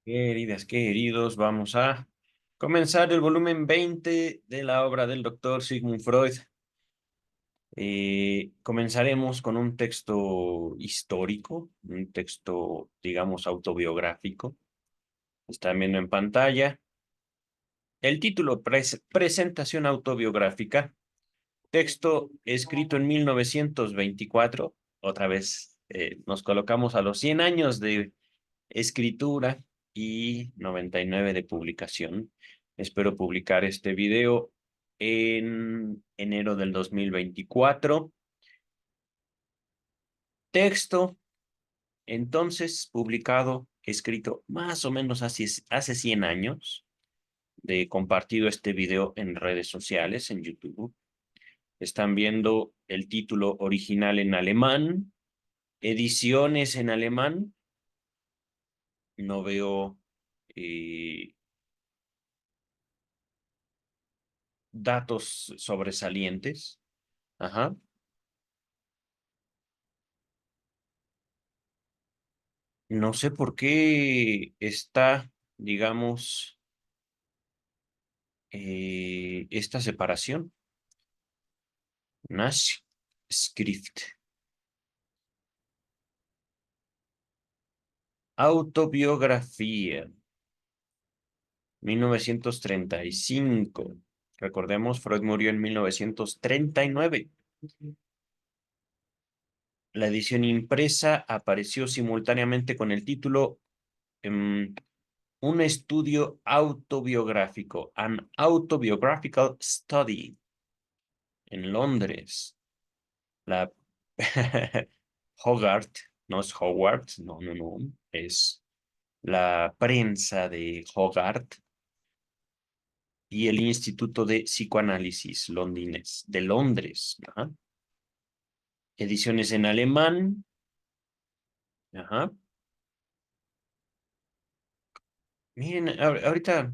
Queridas, queridos, vamos a comenzar el volumen 20 de la obra del doctor Sigmund Freud. Comenzaremos con un texto histórico, un texto, digamos, autobiográfico. Están viendo en pantalla. El título, Presentación autobiográfica, texto escrito en 1924. Otra vez nos colocamos a los 100 años de escritura y 99 de publicación. Espero publicar este video en enero del 2024. Texto, entonces, publicado, escrito más o menos hace 100 años, de compartido este video en redes sociales, en YouTube. Están viendo el título original en alemán, ediciones en alemán. No veo eh, datos sobresalientes. Ajá. No sé por qué está, digamos, esta separación. Nash Script. Autobiografía. 1935. Recordemos, Freud murió en 1939. La edición impresa apareció simultáneamente con el título Un estudio autobiográfico, An Autobiographical Study, en Londres. La Hogarth, no es Howard, no, no, no, es la prensa de Hogarth y el Instituto de Psicoanálisis londinés, de Londres. Ajá. Ediciones en alemán. Ajá. Miren, ahorita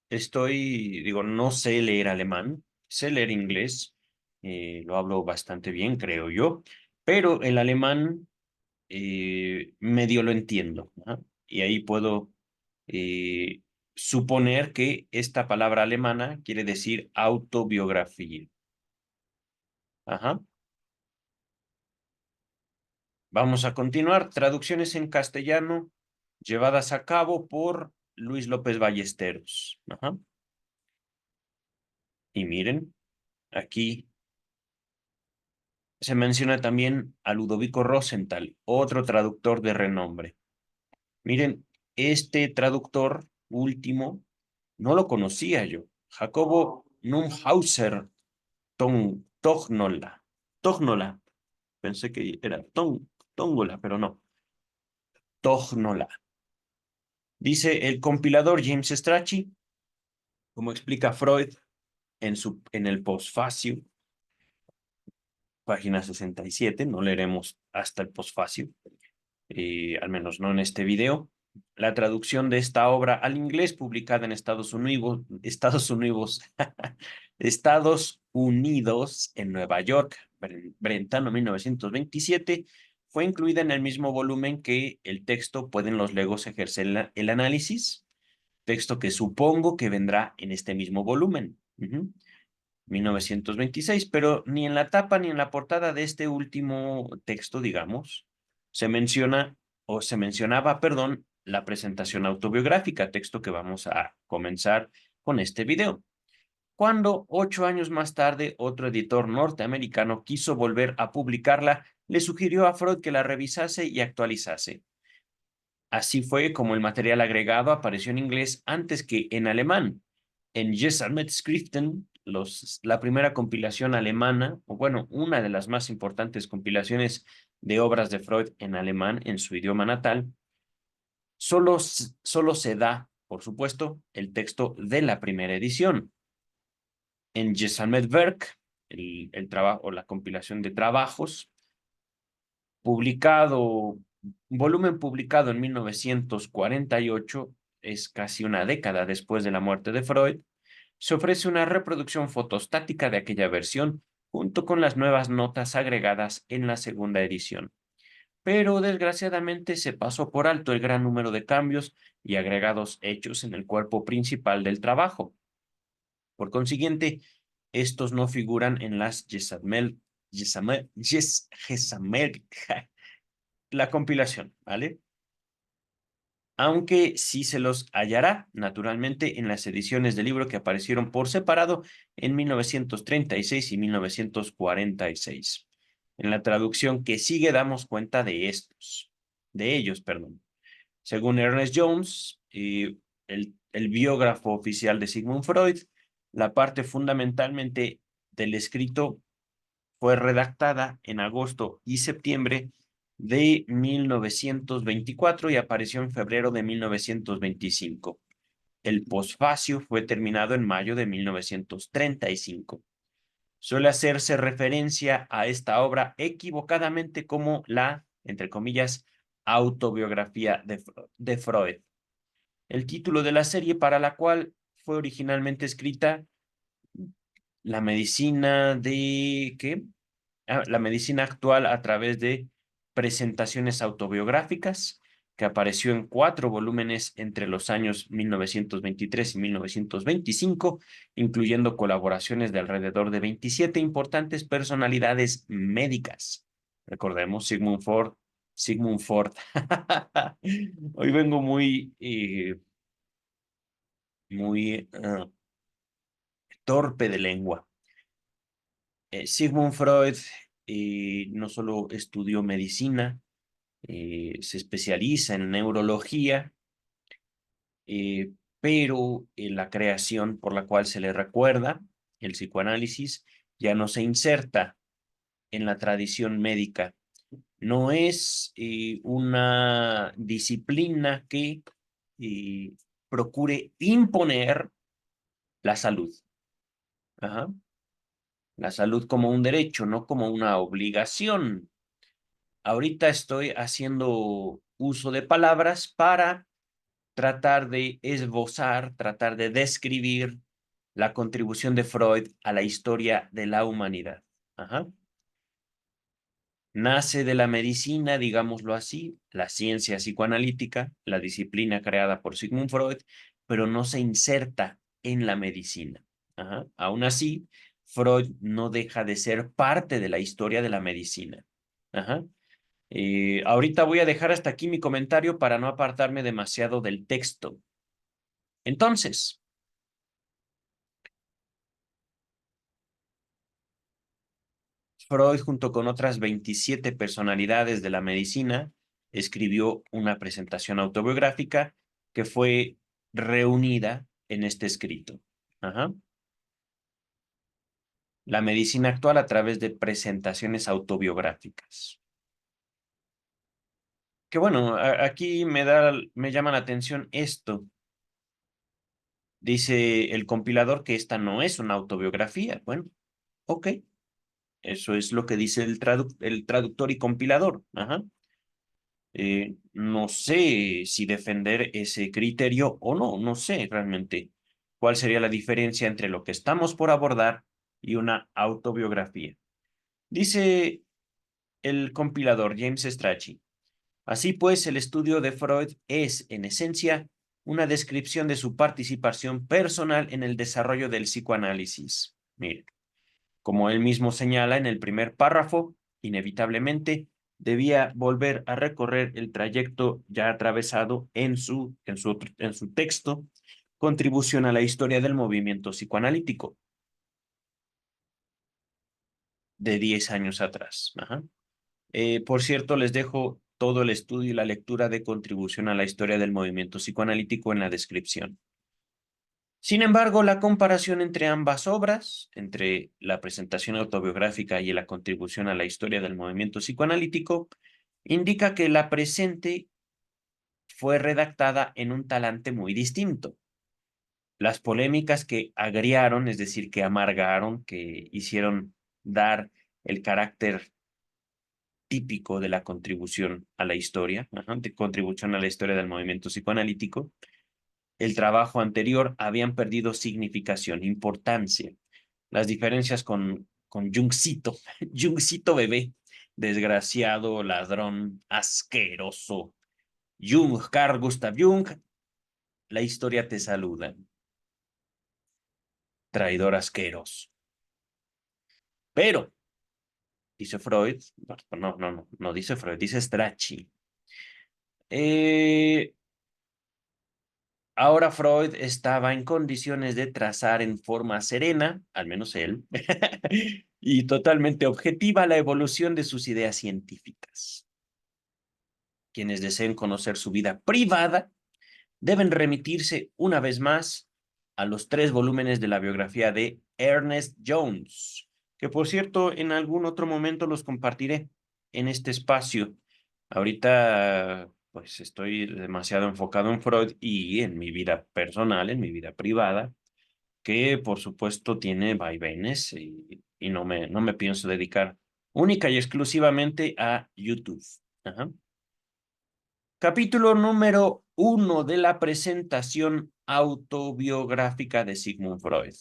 digo, no sé leer alemán, sé leer inglés, lo hablo bastante bien, creo yo, pero el alemán medio lo entiendo, ¿ah? Y ahí puedo eh, suponer que esta palabra alemana quiere decir autobiografía. Ajá. Vamos a continuar. Traducciones en castellano llevadas a cabo por Luis López Ballesteros. Ajá. Y miren, aquí se menciona también a Ludovico Rosenthal, otro traductor de renombre. Miren, este traductor último no lo conocía yo. Jacobo Numhauser Tognola. Tognola. Pensé que era Tóngola, pero no. Tognola. Dice el compilador James Strachey, como explica Freud en el postfacio, página 67. No leeremos hasta el postfacio, al menos no en este video. La traducción de esta obra al inglés, publicada en Estados Unidos, en Nueva York, Brentano 1927, fue incluida en el mismo volumen que el texto Pueden los legos ejercer el análisis, texto que supongo que vendrá en este mismo volumen. 1926, pero ni en la tapa ni en la portada de este último texto, digamos, se menciona o se mencionaba, perdón, la presentación autobiográfica, texto que vamos a comenzar con este video. Cuando 8 años más tarde otro editor norteamericano quiso volver a publicarla, le sugirió a Freud que la revisase y actualizase. Así fue como el material agregado apareció en inglés antes que en alemán. En Gesamtschriften, la primera compilación alemana, o bueno, una de las más importantes compilaciones de obras de Freud en alemán en su idioma natal, solo se da, por supuesto, el texto de la primera edición. En Gesamtwerk, el trabajo, la compilación de trabajos, publicado, volumen publicado en 1948, es casi una década después de la muerte de Freud, se ofrece una reproducción fotostática de aquella versión junto con las nuevas notas agregadas en la segunda edición. pero desgraciadamente se pasó por alto el gran número de cambios y agregados hechos en el cuerpo principal del trabajo. Por consiguiente, estos no figuran en las la compilación, ¿vale? Aunque sí se los hallará, naturalmente, en las ediciones del libro que aparecieron por separado en 1936 y 1946. En la traducción que sigue damos cuenta de ellos, perdón. Según Ernest Jones, el biógrafo oficial de Sigmund Freud, la parte fundamentalmente del escrito fue redactada en agosto y septiembre de 1924 y apareció en febrero de 1925. El posfacio fue terminado en mayo de 1935. Suele hacerse referencia a esta obra equivocadamente como la, entre comillas, autobiografía de Freud. El título de la serie para la cual fue originalmente escrita, La medicina de... ¿qué? La medicina actual a través de presentaciones autobiográficas, que apareció en 4 volúmenes entre los años 1923 y 1925, incluyendo colaboraciones de alrededor de 27 importantes personalidades médicas. Recordemos Sigmund Ford. Sigmund Ford. Hoy vengo muy torpe de lengua. Sigmund Freud no solo estudió medicina, se especializa en neurología, pero la creación por la cual se le recuerda, el psicoanálisis, ya no se inserta en la tradición médica. No es una disciplina que eh, procure imponer la salud. Ajá. La salud como un derecho, no como una obligación. Ahorita estoy haciendo uso de palabras para tratar de esbozar, tratar de describir la contribución de Freud a la historia de la humanidad. Ajá. Nace de la medicina, digámoslo así, la ciencia psicoanalítica, la disciplina creada por Sigmund Freud, pero no se inserta en la medicina. Ajá. Aún así, Freud no deja de ser parte de la historia de la medicina. Ajá. Ahorita voy a dejar hasta aquí mi comentario para no apartarme demasiado del texto. Entonces, Freud, junto con otras 27 personalidades de la medicina, escribió una presentación autobiográfica que fue reunida en este escrito. Ajá. La medicina actual a través de presentaciones autobiográficas. Que bueno, aquí me llama la atención esto. Dice el compilador que esta no es una autobiografía. Bueno, ok. Eso es lo que dice el traductor y compilador. Ajá. No sé si defender ese criterio o no, no sé realmente cuál sería la diferencia entre lo que estamos por abordar y una autobiografía. Dice el compilador James Strachey. Así pues, el estudio de Freud es, en esencia, una descripción de su participación personal en el desarrollo del psicoanálisis. Mire, como él mismo señala en el primer párrafo, inevitablemente debía volver a recorrer el trayecto ya atravesado en su texto, Contribución a la historia del movimiento psicoanalítico, de 10 años atrás. Ajá. Por cierto, les dejo todo el estudio y la lectura de Contribución a la historia del movimiento psicoanalítico en la descripción. Sin embargo, la comparación entre ambas obras, entre la presentación autobiográfica y la contribución a la historia del movimiento psicoanalítico, indica que la presente fue redactada en un talante muy distinto. Las polémicas que agriaron, es decir, que amargaron, que hicieron dar el carácter típico de la contribución a la historia, de contribución a la historia del movimiento psicoanalítico, el trabajo anterior habían perdido significación, importancia. Las diferencias con Jungcito, Jungcito bebé, desgraciado, ladrón, asqueroso. Jung, Carl Gustav Jung, la historia te saluda. Traidor asqueroso. Pero, dice Freud, no dice Freud, dice Strachey. Ahora Freud estaba en condiciones de trazar en forma serena, al menos él, y totalmente objetiva la evolución de sus ideas científicas. Quienes deseen conocer su vida privada deben remitirse una vez más a los 3 volúmenes de la biografía de Ernest Jones, que por cierto en algún otro momento los compartiré en este espacio. Ahorita pues estoy demasiado enfocado en Freud y en mi vida personal, en mi vida privada, que por supuesto tiene vaivenes y no me pienso dedicar única y exclusivamente a YouTube. Ajá. Capítulo número 1 de la presentación autobiográfica de Sigmund Freud.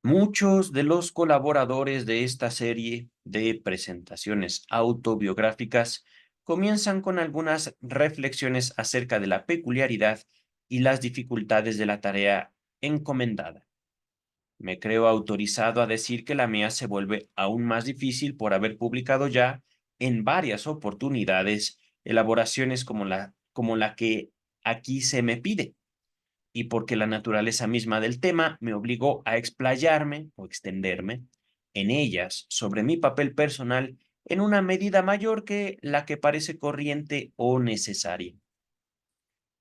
Muchos de los colaboradores de esta serie de presentaciones autobiográficas comienzan con algunas reflexiones acerca de la peculiaridad y las dificultades de la tarea encomendada. Me creo autorizado a decir que la mía se vuelve aún más difícil por haber publicado ya en varias oportunidades elaboraciones como la que aquí se me pide, y porque la naturaleza misma del tema me obligó a explayarme o extenderme en ellas sobre mi papel personal en una medida mayor que la que parece corriente o necesaria.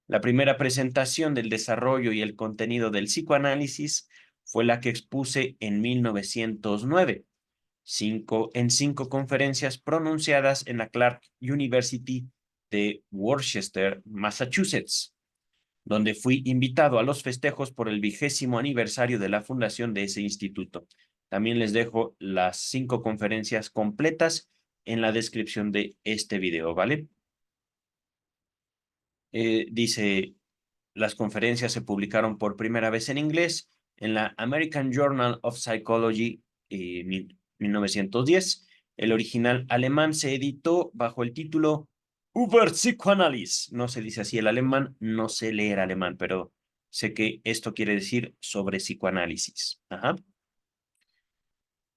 La primera presentación del desarrollo y el contenido del psicoanálisis fue la que expuse en 1909, en 5 conferencias pronunciadas en la Clark University de Worcester, Massachusetts, donde fui invitado a los festejos por el 20º aniversario de la fundación de ese instituto. También les dejo las 5 conferencias completas en la descripción de este video, ¿vale? Dice, las conferencias se publicaron por primera vez en inglés en la American Journal of Psychology 1910. El original alemán se editó bajo el título Über Psychoanalyse. No se dice así el alemán, no sé leer alemán, pero sé que esto quiere decir sobre psicoanálisis. Ajá.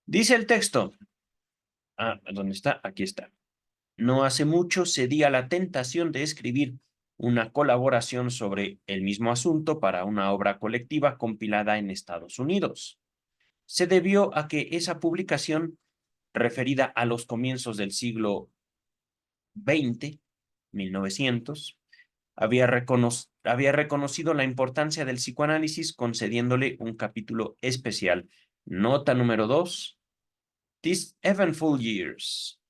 Dice el texto. ¿Dónde está? Aquí está. No hace mucho cedí a la tentación de escribir una colaboración sobre el mismo asunto para una obra colectiva compilada en Estados Unidos. Se debió a que esa publicación, referida a los comienzos del siglo XX, 1900, había reconocido la importancia del psicoanálisis concediéndole un capítulo especial. Nota número 2. These Eventful Years.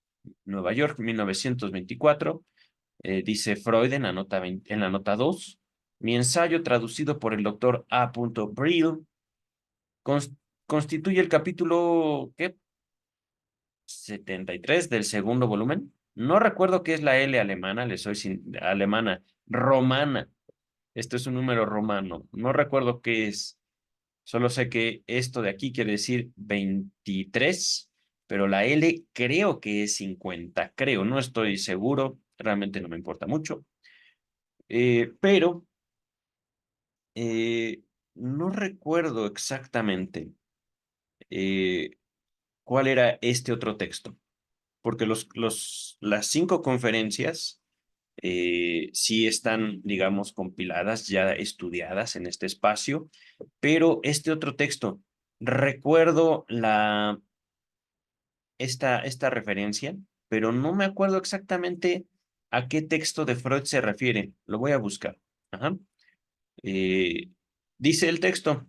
Nueva York, 1924. Dice Freud en la nota 2. Mi ensayo, traducido por el doctor A. Brill, constituye el capítulo, ¿qué? 73 del segundo volumen. No recuerdo qué es la L alemana, le soy alemana, romana. Esto es un número romano. No recuerdo qué es. Solo sé que esto de aquí quiere decir 23, pero la L creo que es 50. Creo, no estoy seguro. Realmente no me importa mucho. Pero no recuerdo exactamente eh, cuál era este otro texto, porque las 5 conferencias sí están, digamos, compiladas, ya estudiadas en este espacio, pero este otro texto, recuerdo esta referencia, pero no me acuerdo exactamente a qué texto de Freud se refiere. Lo voy a buscar. Ajá. Eh, Dice el texto,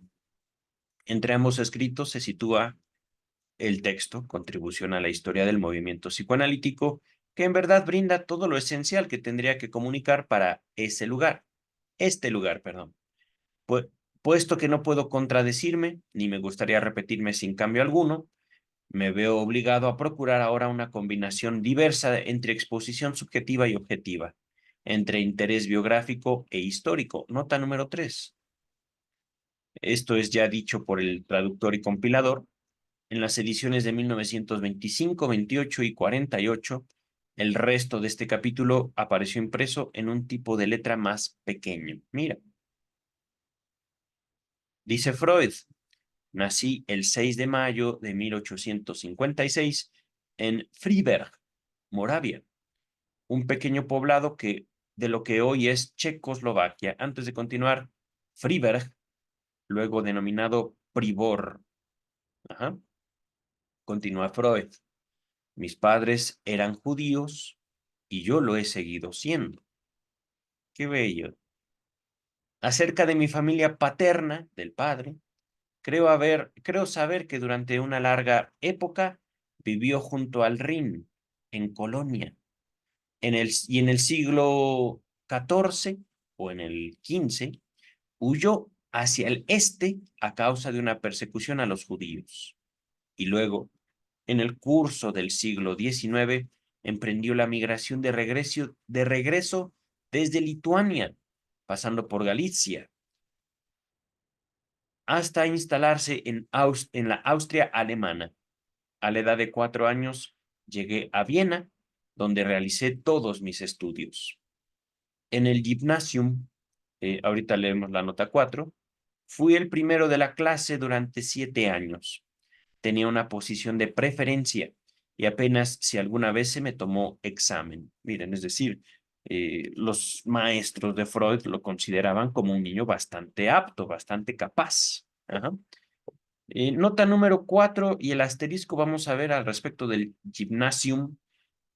entre ambos escritos se sitúa el texto, contribución a la historia del movimiento psicoanalítico, que en verdad brinda todo lo esencial que tendría que comunicar para este lugar, perdón. Puesto que no puedo contradecirme, ni me gustaría repetirme sin cambio alguno, me veo obligado a procurar ahora una combinación diversa entre exposición subjetiva y objetiva, entre interés biográfico e histórico. Nota número 3. Esto es ya dicho por el traductor y compilador. En las ediciones de 1925, 28 y 48, el resto de este capítulo apareció impreso en un tipo de letra más pequeño. Mira, dice Freud, nací el 6 de mayo de 1856 en Freiberg, Moravia, un pequeño poblado de lo que hoy es Checoslovaquia. Antes de continuar, Freiberg, luego denominado Pribor. Ajá. Continúa Freud. Mis padres eran judíos y yo lo he seguido siendo. Qué bello. Acerca de mi familia paterna, del padre, creo saber que durante una larga época vivió junto al Rin, en Colonia. Y en el siglo XIV o en el XV, huyó hacia el este a causa de una persecución a los judíos. Y luego, en el curso del siglo XIX, emprendió la migración de regreso desde Lituania, pasando por Galicia, hasta instalarse en la Austria alemana. A la edad de 4 años llegué a Viena, donde realicé todos mis estudios. En el Gymnasium, ahorita leemos la nota 4, fui el primero de la clase durante 7 años. Tenía una posición de preferencia y apenas si alguna vez se me tomó examen. Miren, es decir, los maestros de Freud lo consideraban como un niño bastante apto, bastante capaz. Ajá. Nota número 4 y el asterisco vamos a ver al respecto del Gymnasium.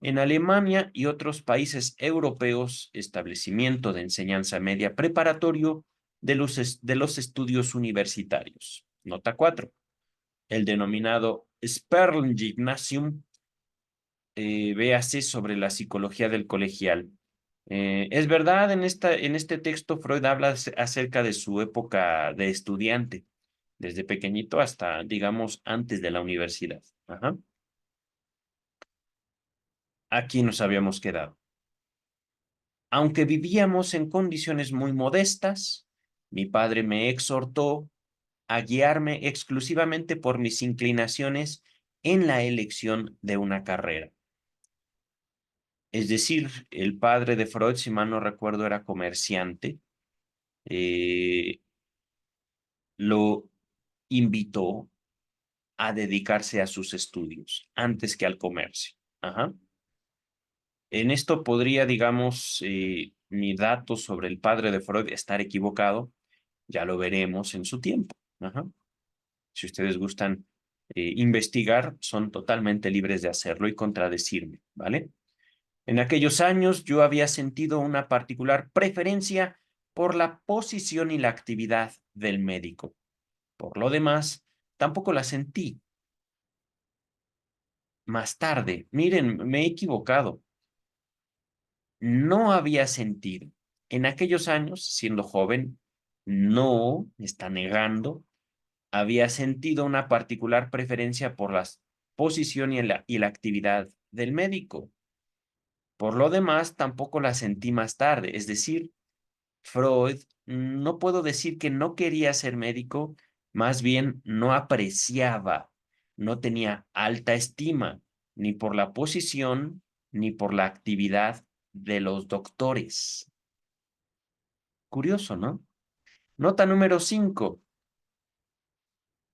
En Alemania y otros países europeos, establecimiento de enseñanza media preparatorio de los estudios universitarios. Nota 4. El denominado Sperlgymnasium, véase sobre la psicología del colegial. Es verdad, en este texto Freud habla acerca de su época de estudiante, desde pequeñito hasta, digamos, antes de la universidad. Ajá. Aquí nos habíamos quedado. Aunque vivíamos en condiciones muy modestas, mi padre me exhortó a guiarme exclusivamente por mis inclinaciones en la elección de una carrera. Es decir, el padre de Freud, si mal no recuerdo, era comerciante, eh, lo invitó a dedicarse a sus estudios antes que al comercio. Ajá. En esto podría, digamos, mi dato sobre el padre de Freud estar equivocado, ya lo veremos en su tiempo. Ajá. Si ustedes gustan investigar, son totalmente libres de hacerlo y contradecirme, ¿vale? En aquellos años yo había sentido una particular preferencia por la posición y la actividad del médico. Por lo demás, tampoco la sentí. Más tarde, miren, me he equivocado. No había sentido. En aquellos años, siendo joven, no, me está negando, había sentido una particular preferencia por la posición y la actividad del médico. Por lo demás, tampoco la sentí más tarde. Es decir, Freud, no puedo decir que no quería ser médico, más bien no apreciaba, no tenía alta estima, ni por la posición, ni por la actividad de los doctores. Curioso, ¿no? Nota número 5.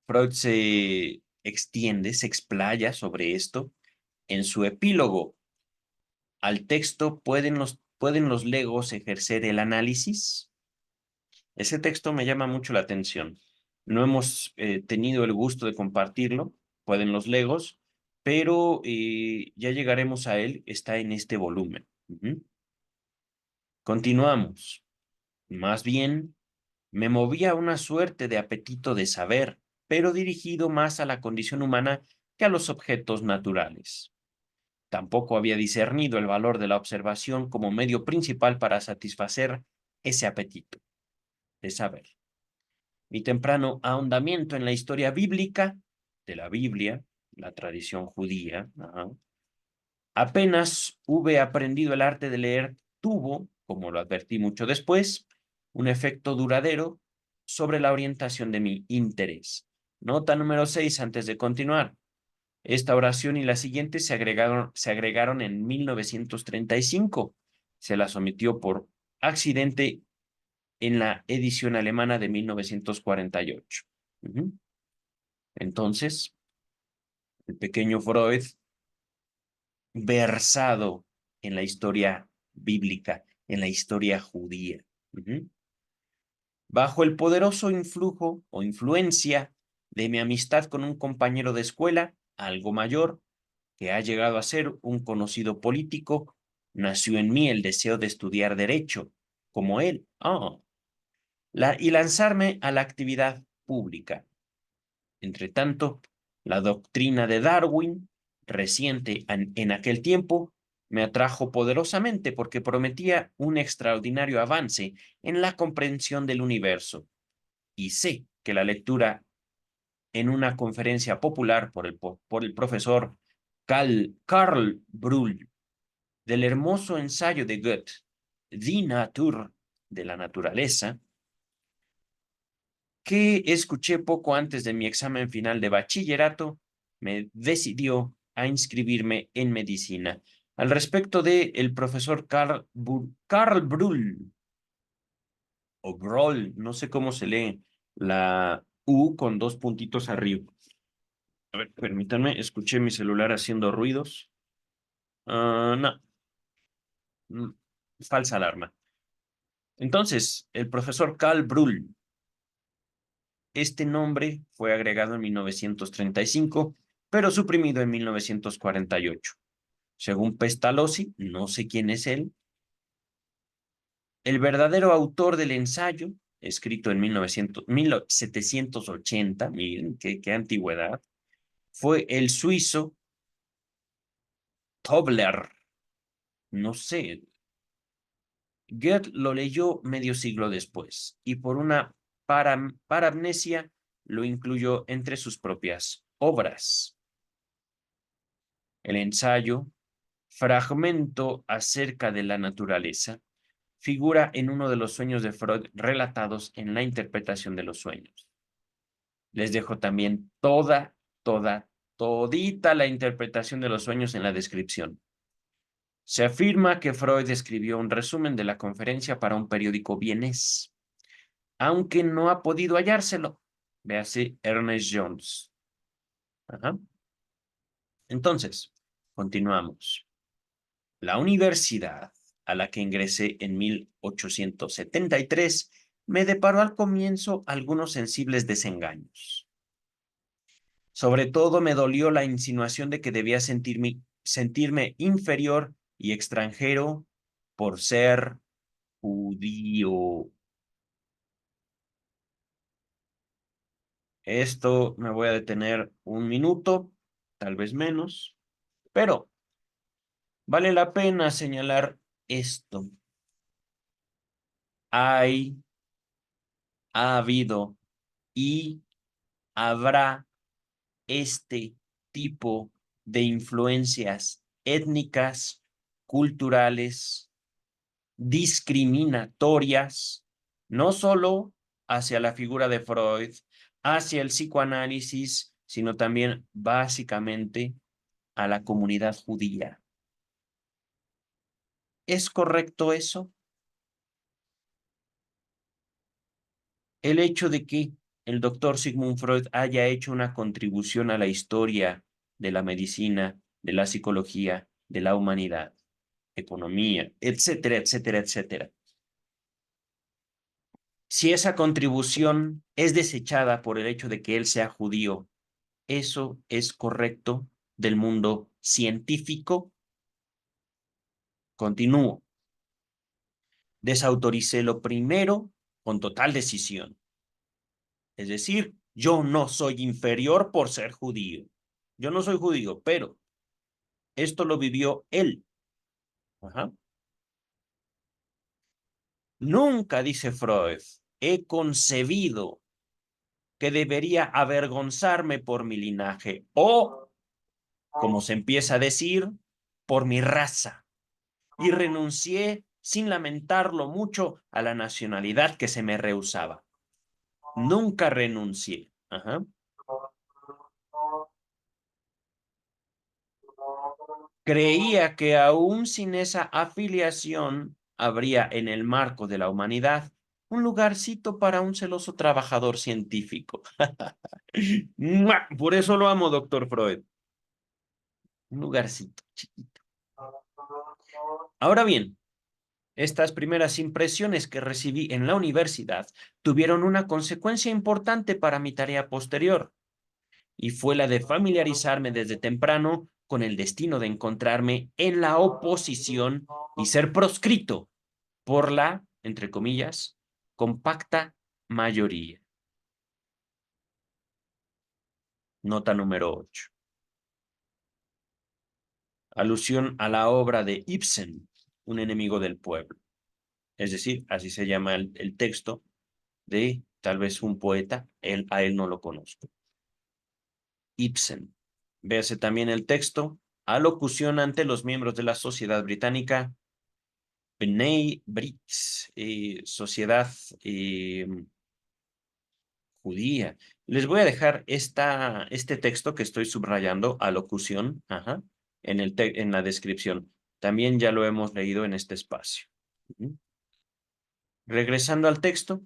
Freud se extiende, se explaya sobre esto en su epílogo. Al texto, ¿pueden los legos ejercer el análisis? Ese texto me llama mucho la atención. No hemos tenido el gusto de compartirlo, pueden los legos, pero ya llegaremos a él, está en este volumen. Ujú. Continuamos. Más bien, me movía una suerte de apetito de saber, pero dirigido más a la condición humana que a los objetos naturales. Tampoco había discernido el valor de la observación como medio principal para satisfacer ese apetito de saber. Mi temprano ahondamiento en la historia bíblica de la Biblia, la tradición judía, apenas hube aprendido el arte de leer, tuvo, como lo advertí mucho después, un efecto duradero sobre la orientación de mi interés. Nota número 6, antes de continuar. Esta oración y la siguiente se agregaron en 1935. Se la sometió por accidente en la edición alemana de 1948. Ujú. Entonces, el pequeño Freud, versado en la historia bíblica, en la historia judía. Ujú. Bajo el poderoso influjo o influencia de mi amistad con un compañero de escuela, algo mayor, que ha llegado a ser un conocido político, nació en mí el deseo de estudiar derecho, como él, y lanzarme a la actividad pública. Entre tanto, la doctrina de Darwin, reciente en aquel tiempo, me atrajo poderosamente porque prometía un extraordinario avance en la comprensión del universo. Y sé que la lectura en una conferencia popular por el profesor Karl Brull del hermoso ensayo de Goethe, Die Natur, de la naturaleza, que escuché poco antes de mi examen final de bachillerato, me decidió a inscribirme en medicina. Al respecto de el profesor Karl Brull, o Groll, no sé cómo se lee la U con dos puntitos arriba. A ver, permítanme, escuché mi celular haciendo ruidos. No, mm, falsa alarma. Entonces, el profesor Karl Brull, este nombre fue agregado en 1935, pero suprimido en 1948. Según Pestalozzi, no sé quién es él, el verdadero autor del ensayo, escrito en 1780, miren qué antigüedad, fue el suizo Tobler. No sé, Goethe lo leyó medio siglo después y por una paramnesia lo incluyó entre sus propias obras. El ensayo, fragmento acerca de la naturaleza, figura en uno de los sueños de Freud relatados en la interpretación de los sueños. Les dejo también todita la interpretación de los sueños en la descripción. Se afirma que Freud escribió un resumen de la conferencia para un periódico vienés, aunque no ha podido hallárselo. Véase Ernest Jones. Ajá. Entonces, continuamos. La universidad a la que ingresé en 1873 me deparó al comienzo algunos sensibles desengaños. Sobre todo me dolió la insinuación de que debía sentirme inferior y extranjero por ser judío. Esto me voy a detener un minuto, tal vez menos, pero vale la pena señalar esto. Hay, ha habido y habrá este tipo de influencias étnicas, culturales, discriminatorias, no solo hacia la figura de Freud, hacia el psicoanálisis, sino también básicamente a la comunidad judía. ¿Es correcto eso? El hecho de que el doctor Sigmund Freud haya hecho una contribución a la historia de la medicina, de la psicología, de la humanidad, economía, etcétera, etcétera, etcétera. Si esa contribución es desechada por el hecho de que él sea judío, ¿eso es correcto del mundo científico? Continúo. Desautoricé lo primero con total decisión. Es decir, yo no soy inferior por ser judío. Yo no soy judío, pero esto lo vivió él. Ajá. Nunca, dice Freud, he concebido que debería avergonzarme por mi linaje o, como se empieza a decir, por mi raza. Y renuncié sin lamentarlo mucho a la nacionalidad que se me rehusaba. Nunca renuncié. Ajá. Creía que aún sin esa afiliación habría en el marco de la humanidad un lugarcito para un celoso trabajador científico. ¡Mua! Por eso lo amo, doctor Freud. Un lugarcito chiquito. Ahora bien, estas primeras impresiones que recibí en la universidad tuvieron una consecuencia importante para mi tarea posterior, y fue la de familiarizarme desde temprano con el destino de encontrarme en la oposición y ser proscrito por la, entre comillas, compacta mayoría. Nota número 8. Alusión a la obra de Ibsen, Un enemigo del pueblo. Es decir, así se llama el texto de tal vez un poeta, a él no lo conozco. Ibsen. Véase también el texto, alocución ante los miembros de la Sociedad Británica, B'nai B'rith, Sociedad Judía. Les voy a dejar este texto que estoy subrayando, alocución, ajá, en la descripción. También ya lo hemos leído en este espacio. Regresando al texto,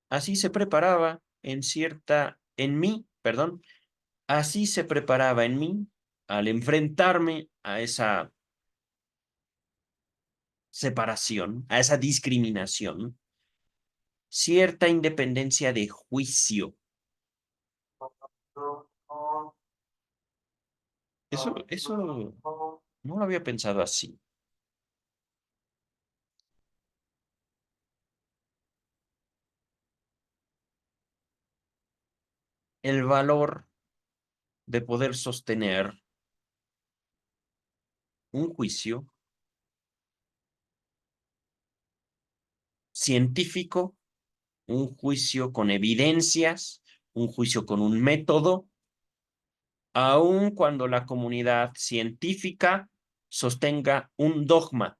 así se preparaba así se preparaba en mí al enfrentarme a esa separación, a esa discriminación, cierta independencia de juicio. Eso no lo había pensado así. El valor de poder sostener un juicio científico, un juicio con evidencias, un juicio con un método, aun cuando la comunidad científica sostenga un dogma,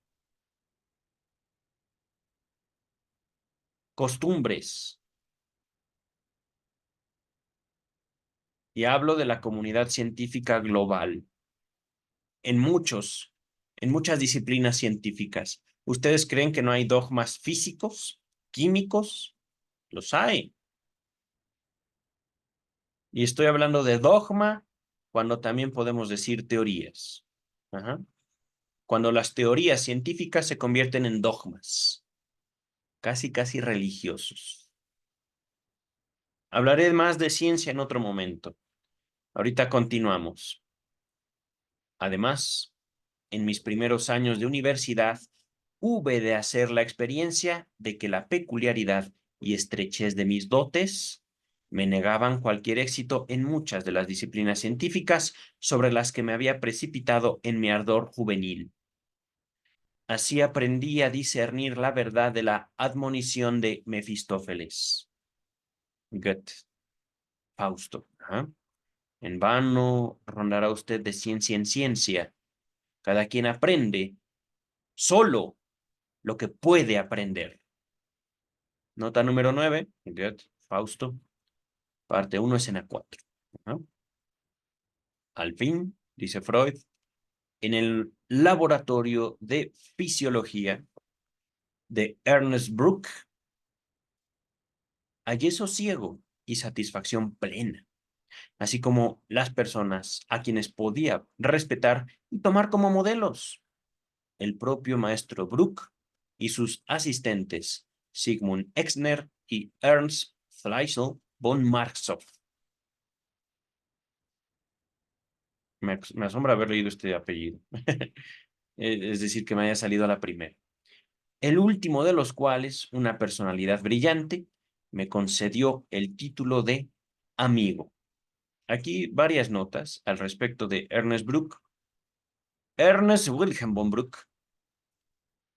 costumbres. Y hablo de la comunidad científica global, en en muchas disciplinas científicas. ¿Ustedes creen que no hay dogmas físicos, químicos? Los hay. Y estoy hablando de dogma cuando también podemos decir teorías. Ajá. Cuando las teorías científicas se convierten en dogmas, casi religiosos. Hablaré más de ciencia en otro momento. Ahorita continuamos. Además, en mis primeros años de universidad, hube de hacer la experiencia de que la peculiaridad y estrechez de mis dotes me negaban cualquier éxito en muchas de las disciplinas científicas sobre las que me había precipitado en mi ardor juvenil. Así aprendí a discernir la verdad de la admonición de Mefistófeles. Goethe, Fausto. ¿Ah? En vano rondará usted de ciencia en ciencia. Cada quien aprende solo lo que puede aprender. Nota número 9, Goethe, Fausto, parte 1, escena 4. ¿Ah? Al fin, dice Freud, en el laboratorio de fisiología de Ernest Bruck, hallé sosiego y satisfacción plena, así como las personas a quienes podía respetar y tomar como modelos. El propio maestro Bruck y sus asistentes Sigmund Exner y Ernst Fleischl von Marxow. Me asombra haber leído este apellido. Es decir, que me haya salido a la primera. El último de los cuales, una personalidad brillante, me concedió el título de amigo. Aquí varias notas al respecto de Ernest Bruck. Ernest Wilhelm von Bruck,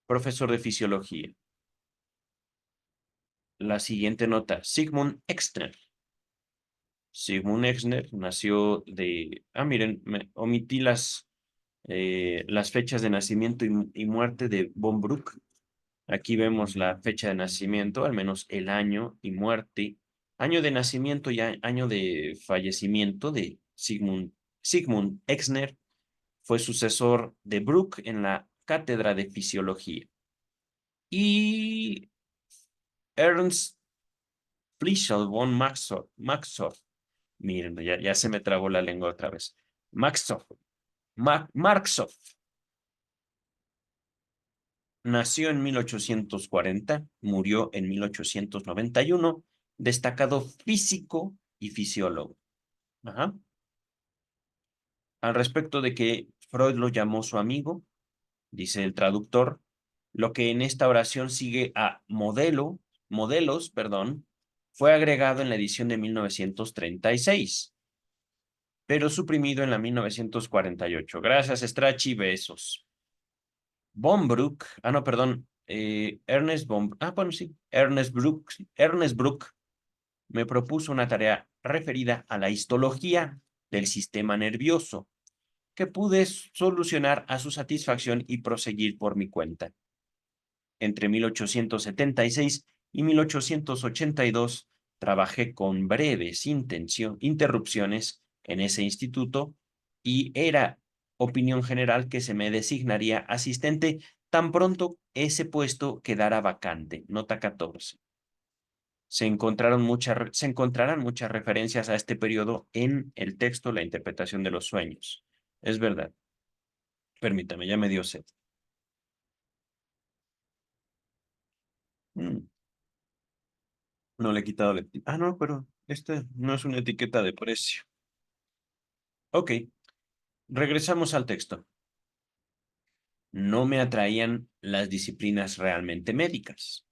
profesor de fisiología. La siguiente nota, Sigmund Exner. Sigmund Exner nació de... miren, me omití las fechas de nacimiento y muerte de von Bruck. Aquí vemos la fecha de nacimiento, al menos el año y muerte, año de nacimiento y año de fallecimiento de Sigmund Exner. Fue sucesor de Brooke en la cátedra de fisiología. Y Ernst Flischl von Maxorf. Miren, ya se me trabó la lengua otra vez. Marxov. Nació en 1840, murió en 1891, destacado físico y fisiólogo. Ajá. Al respecto de que Freud lo llamó su amigo, dice el traductor, lo que en esta oración sigue a modelos, fue agregado en la edición de 1936, pero suprimido en la 1948. Gracias, Strachey, besos. No, perdón, bueno, sí, Ernest Brook me propuso una tarea referida a la histología del sistema nervioso, que pude solucionar a su satisfacción y proseguir por mi cuenta. Entre 1876 y 1882 trabajé con breves interrupciones en ese instituto y era opinión general que se me designaría asistente tan pronto ese puesto quedara vacante. Nota 14. Se encontrarán muchas referencias a este periodo en el texto La interpretación de los sueños. Es verdad. Permítame, ya me dio sed. No le he quitado la etiqueta. Ah, no, pero esta no es una etiqueta de precio. Ok, regresamos al texto. No me atraían las disciplinas realmente médicas.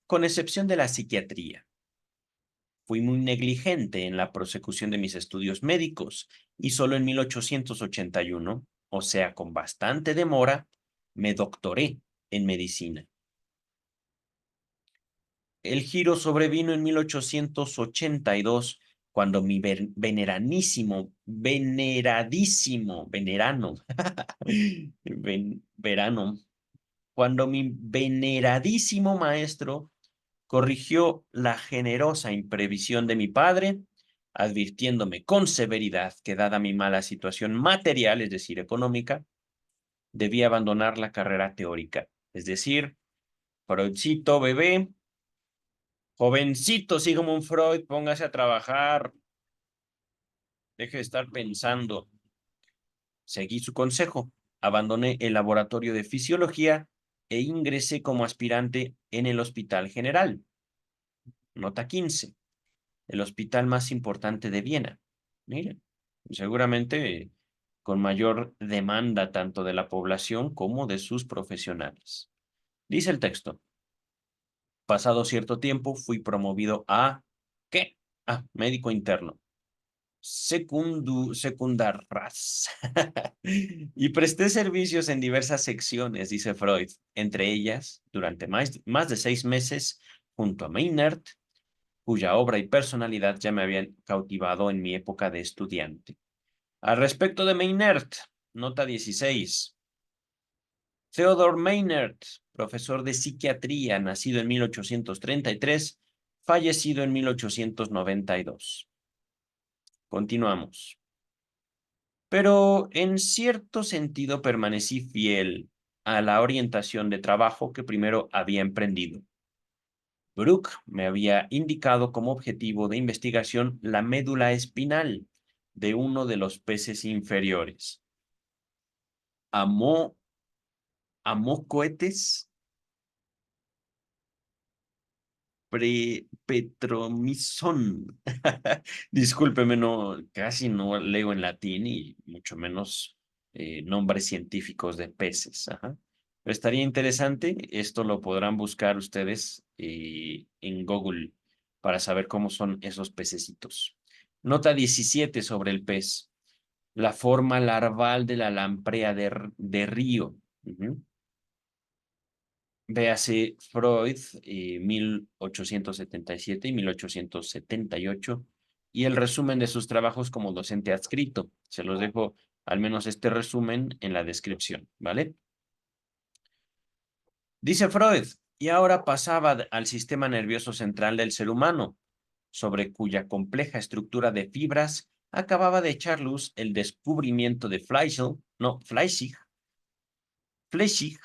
Con excepción de la psiquiatría. Fui muy negligente en la prosecución de mis estudios médicos y solo en 1881, o sea, con bastante demora, me doctoré en medicina. El giro sobrevino en 1882, cuando mi veneradísimo, cuando mi veneradísimo maestro corrigió la generosa imprevisión de mi padre, advirtiéndome con severidad que dada mi mala situación material, es decir, económica, debía abandonar la carrera teórica. Es decir, Freudcito, bebé, jovencito Sigmund Freud, póngase a trabajar, deje de estar pensando. Seguí su consejo, abandoné el laboratorio de fisiología e ingresé como aspirante en el Hospital General. Nota 15. El hospital más importante de Viena. Miren, seguramente con mayor demanda tanto de la población como de sus profesionales. Dice el texto, pasado cierto tiempo fui promovido a, ¿qué? Médico interno. Secundarras. Y presté servicios en diversas secciones, dice Freud, entre ellas, durante más de 6 meses, junto a Maynard, cuya obra y personalidad ya me habían cautivado en mi época de estudiante. Al respecto de Maynard, nota 16. Theodor Maynard, profesor de psiquiatría, nacido en 1833, fallecido en 1892. Continuamos. Pero en cierto sentido permanecí fiel a la orientación de trabajo que primero había emprendido. Brooke me había indicado como objetivo de investigación la médula espinal de uno de los peces inferiores. ¿Amó cohetes? Petromizón. Discúlpeme, casi no leo en latín y mucho menos nombres científicos de peces. Ajá. Pero estaría interesante, esto lo podrán buscar ustedes en Google para saber cómo son esos pececitos. Nota 17 sobre el pez. La forma larval de la lamprea de río. Véase Freud, 1877 y 1878, y el resumen de sus trabajos como docente adscrito. Se los dejo al menos este resumen en la descripción, ¿vale? Dice Freud, y ahora pasaba al sistema nervioso central del ser humano, sobre cuya compleja estructura de fibras acababa de echar luz el descubrimiento de Flechig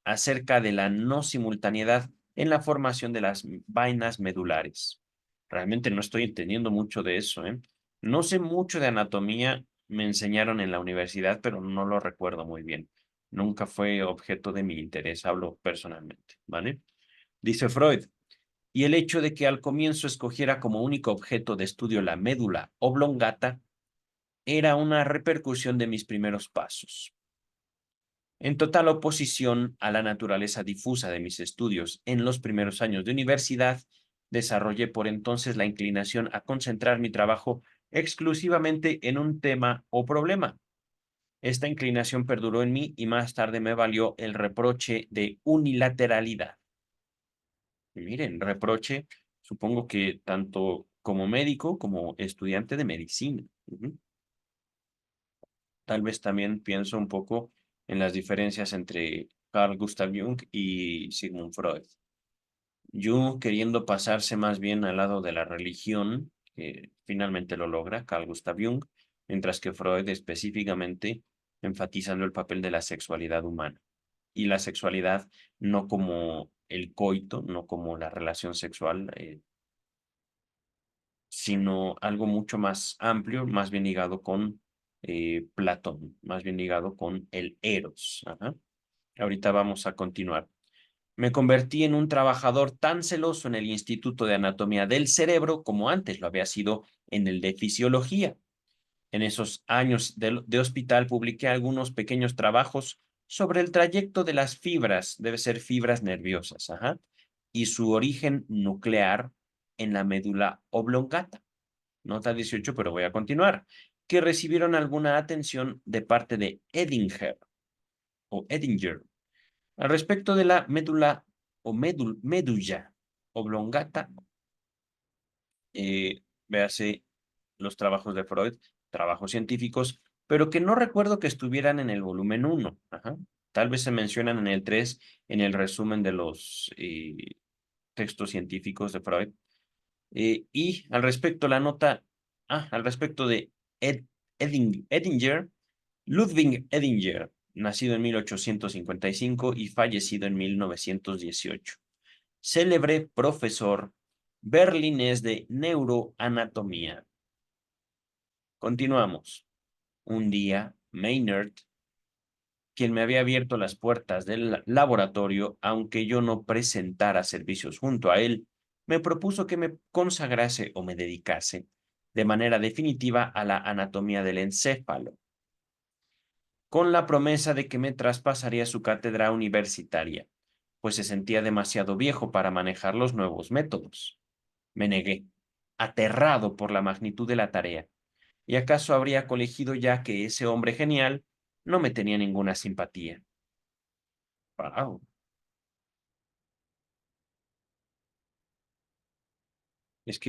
acerca de la no simultaneidad en la formación de las vainas medulares. Realmente no estoy entendiendo mucho de eso, ¿eh? No sé mucho de anatomía, me enseñaron en la universidad, pero no lo recuerdo muy bien. Nunca fue objeto de mi interés, hablo personalmente, ¿vale? Dice Freud, y el hecho de que al comienzo escogiera como único objeto de estudio la médula oblongata era una repercusión de mis primeros pasos. En total oposición a la naturaleza difusa de mis estudios en los primeros años de universidad, desarrollé por entonces la inclinación a concentrar mi trabajo exclusivamente en un tema o problema. Esta inclinación perduró en mí y más tarde me valió el reproche de unilateralidad. Y miren, reproche, supongo que tanto como médico como estudiante de medicina. Tal vez también pienso un poco en las diferencias entre Carl Gustav Jung y Sigmund Freud. Jung queriendo pasarse más bien al lado de la religión, que finalmente lo logra, Carl Gustav Jung, mientras que Freud específicamente enfatizando el papel de la sexualidad humana. Y la sexualidad no como el coito, no como la relación sexual, sino algo mucho más amplio, más bien ligado con Platón, más bien ligado con el Eros. Ajá. Ahorita vamos a continuar. Me convertí en un trabajador tan celoso en el Instituto de Anatomía del Cerebro como antes lo había sido en el de Fisiología. En esos años de hospital publiqué algunos pequeños trabajos sobre el trayecto de las fibras, debe ser fibras nerviosas, ajá, y su origen nuclear en la médula oblongata. Nota 18, pero voy a continuar, que recibieron alguna atención de parte de Edinger. Al respecto de la médula o médula oblongata, véase los trabajos de Freud, trabajos científicos, pero que no recuerdo que estuvieran en el volumen 1. Ajá. Tal vez se mencionan en el 3, en el resumen de los textos científicos de Freud. Y al respecto, al respecto de Edinger, Ludwig Edinger, nacido en 1855 y fallecido en 1918, célebre profesor berlinés de neuroanatomía. Continuamos. Un día, Maynard, quien me había abierto las puertas del laboratorio, aunque yo no presentara servicios junto a él, me propuso que me consagrase o me dedicase de manera definitiva a la anatomía del encéfalo, con la promesa de que me traspasaría su cátedra universitaria, pues se sentía demasiado viejo para manejar los nuevos métodos. Me negué, aterrado por la magnitud de la tarea. ¿Y acaso habría colegido ya que ese hombre genial no me tenía ninguna simpatía? Wow. Es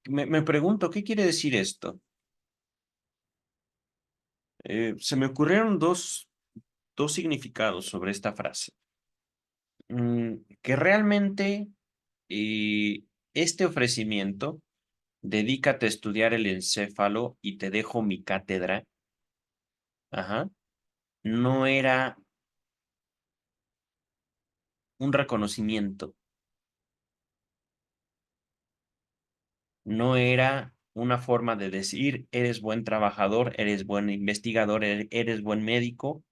me pregunto, ¿qué quiere decir esto? Se me ocurrieron dos significados sobre esta frase. Que realmente eh, este ofrecimiento, dedícate a estudiar el encéfalo y te dejo mi cátedra, ajá, no era un reconocimiento, no era una forma de decir, eres buen trabajador, eres buen investigador, eres buen médico,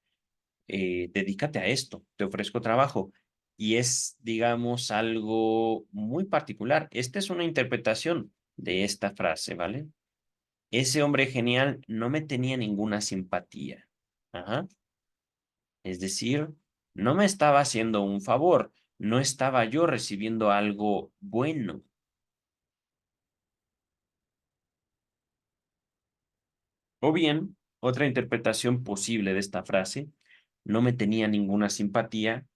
dedícate a esto, te ofrezco trabajo. Y es, digamos, algo muy particular. Esta es una interpretación de esta frase, ¿vale? Ese hombre genial no me tenía ninguna simpatía. Ajá. Es decir, no me estaba haciendo un favor, no estaba yo recibiendo algo bueno. O bien, otra interpretación posible de esta frase, no me tenía ninguna simpatía,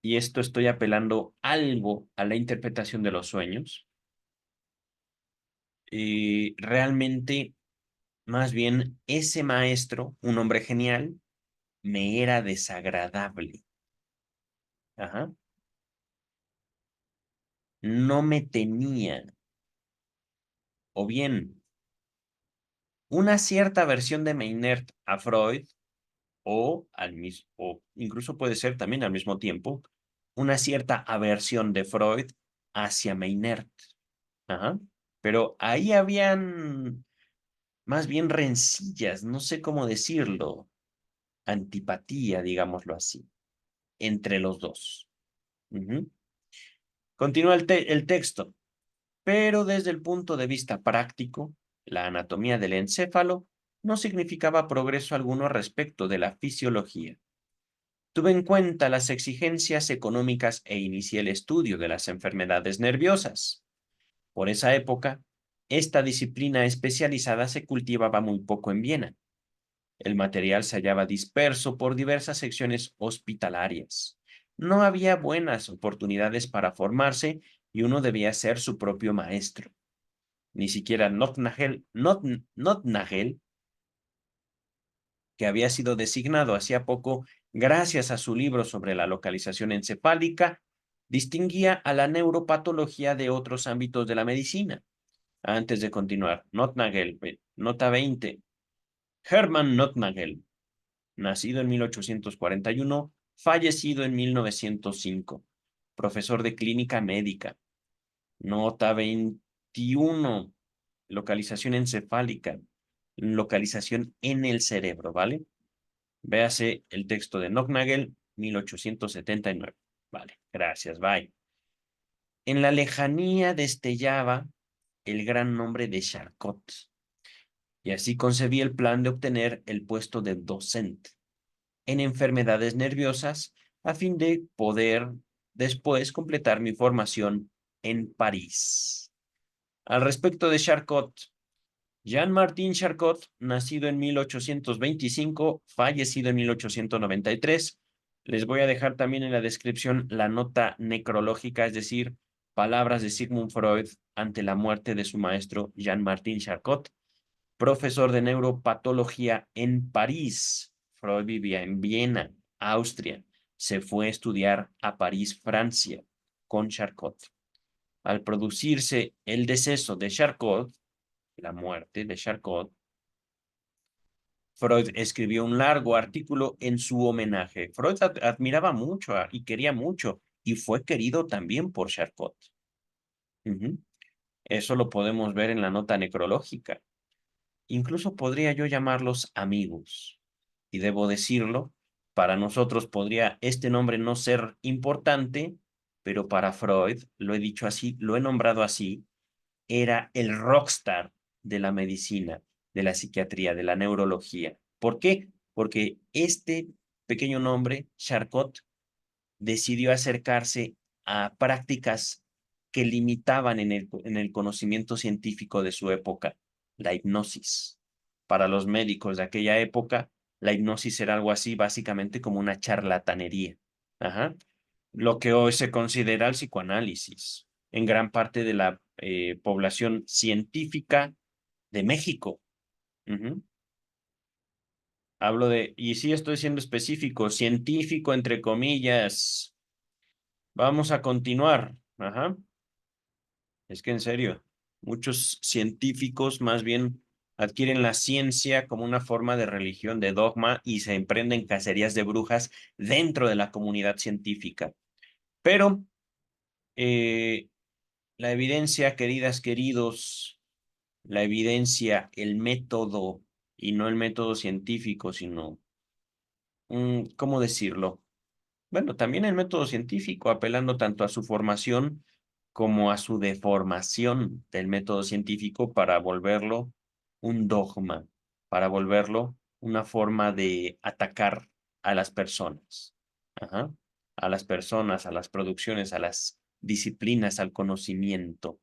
y esto estoy apelando algo a la interpretación de los sueños. Y realmente, más bien, ese maestro, un hombre genial, me era desagradable. Ajá. No me tenía. o bien una cierta versión de Maynard a Freud, o incluso puede ser también al mismo tiempo, una cierta aversión de Freud hacia Maynard. Ajá. Pero ahí habían más bien rencillas, no sé cómo decirlo, antipatía, digámoslo así, entre los dos. Ujú. Continúa el texto. Pero desde el punto de vista práctico, la anatomía del encéfalo no significaba progreso alguno respecto de la fisiología. Tuve en cuenta las exigencias económicas e inicié el estudio de las enfermedades nerviosas. Por esa época, esta disciplina especializada se cultivaba muy poco en Viena. El material se hallaba disperso por diversas secciones hospitalarias. No había buenas oportunidades para formarse y uno debía ser su propio maestro. Ni siquiera Notnagel, que había sido designado hacía poco gracias a su libro sobre la localización encefálica, distinguía a la neuropatología de otros ámbitos de la medicina. Antes de continuar, Notnagel, nota 20. Hermann Notnagel, nacido en 1841, fallecido en 1905, profesor de clínica médica. Nota 21. Localización encefálica, localización en el cerebro, ¿vale? Véase el texto de Knocknagel, 1879. Vale, gracias, bye. En la lejanía destellaba el gran nombre de Charcot, y así concebí el plan de obtener el puesto de docente en enfermedades nerviosas a fin de poder después completar mi formación en París. Al respecto de Charcot, Jean-Martin Charcot, nacido en 1825, fallecido en 1893. Les voy a dejar también en la descripción la nota necrológica, es decir, palabras de Sigmund Freud ante la muerte de su maestro Jean-Martin Charcot, profesor de neuropatología en París. Freud vivía en Viena, Austria. Se fue a estudiar a París, Francia, con Charcot. Al producirse el deceso de Charcot, la muerte de Charcot, Freud escribió un largo artículo en su homenaje. Freud admiraba mucho y quería mucho, y fue querido también por Charcot. Eso lo podemos ver en la nota necrológica. Incluso podría yo llamarlos amigos. Y debo decirlo, para nosotros podría este nombre no ser importante, pero para Freud, lo he dicho así, lo he nombrado así, era el rockstar de la medicina, de la psiquiatría, de la neurología. ¿Por qué? Porque este pequeño nombre, Charcot, decidió acercarse a prácticas que limitaban en el conocimiento científico de su época, la hipnosis. Para los médicos de aquella época, la hipnosis era algo así, básicamente como una charlatanería. Ajá. Lo que hoy se considera el psicoanálisis en gran parte de la población científica de México. Ujú. Hablo de, y sí estoy siendo específico, científico entre comillas. Vamos a continuar. Ajá. Es que en serio, muchos científicos más bien adquieren la ciencia como una forma de religión, de dogma, y se emprenden cacerías de brujas dentro de la comunidad científica. Pero eh, la evidencia, queridas, queridos, la evidencia, el método, y no el método científico, sino, ¿cómo decirlo? Bueno, también el método científico, apelando tanto a su formación como a su deformación del método científico para volverlo un dogma, para volverlo una forma de atacar a las personas. Ajá. A las personas, a las producciones, a las disciplinas, al conocimiento.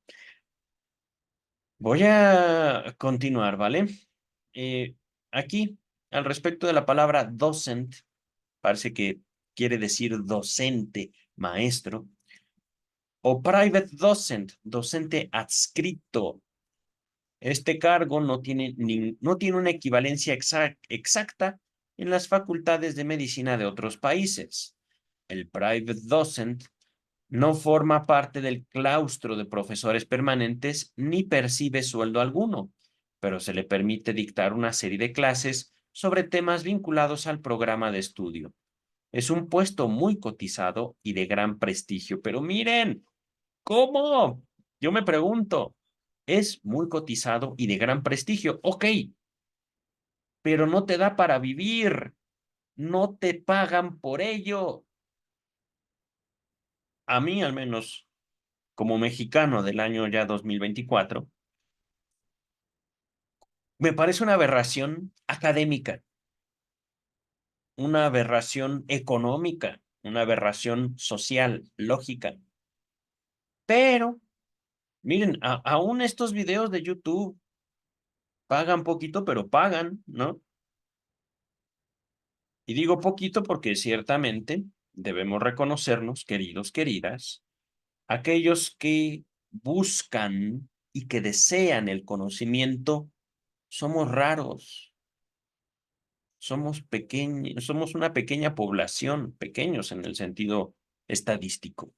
Voy a continuar, ¿vale? Eh, aquí, al respecto de la palabra docent, parece que quiere decir docente, maestro, o private docent, docente adscrito. Este cargo no tiene una equivalencia exacta en las facultades de medicina de otros países. El private docent No forma parte del claustro de profesores permanentes ni percibe sueldo alguno, pero se le permite dictar una serie de clases sobre temas vinculados al programa de estudio. Es un puesto muy cotizado y de gran prestigio, pero miren, ¿cómo? Yo me pregunto, es muy cotizado y de gran prestigio, ok, pero no te da para vivir, no te pagan por ello. A mí, al menos, como mexicano del año ya 2024, me parece una aberración académica, una aberración económica, una aberración social, lógica. Pero, miren, aún estos videos de YouTube pagan poquito, pero pagan, ¿no? Y digo poquito porque ciertamente debemos reconocernos, queridos, queridas, aquellos que buscan y que desean el conocimiento, somos raros, somos pequeños, somos una pequeña población, pequeños en el sentido estadístico.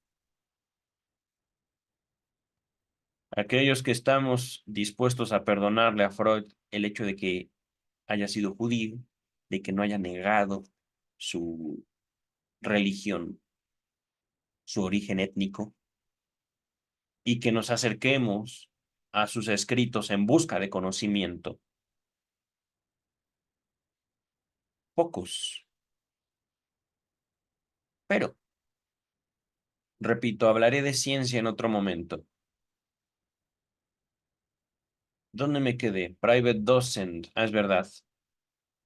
Aquellos que estamos dispuestos a perdonarle a Freud el hecho de que haya sido judío, de que no haya negado su religión, su origen étnico, y que nos acerquemos a sus escritos en busca de conocimiento. Pocos, pero, repito, hablaré de ciencia en otro momento. ¿Dónde me quedé? Private Docent. Ah, es verdad.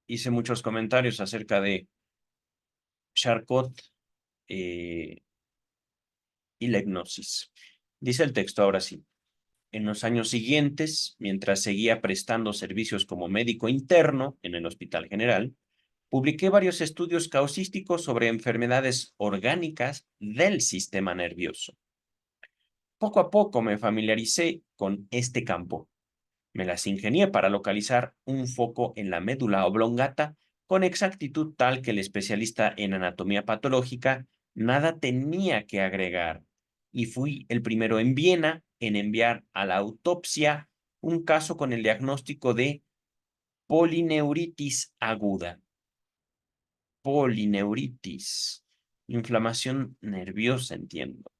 Hice muchos comentarios acerca de Charcot y la hipnosis. Dice el texto ahora sí. En los años siguientes, mientras seguía prestando servicios como médico interno en el Hospital General, publiqué varios estudios causísticos sobre enfermedades orgánicas del sistema nervioso. Poco a poco me familiaricé con este campo. Me las ingenié para localizar un foco en la médula oblongata con exactitud tal que el especialista en anatomía patológica nada tenía que agregar. Y fui el primero en Viena en enviar a la autopsia un caso con el diagnóstico de polineuritis aguda. Polineuritis. Inflamación nerviosa, entiendo.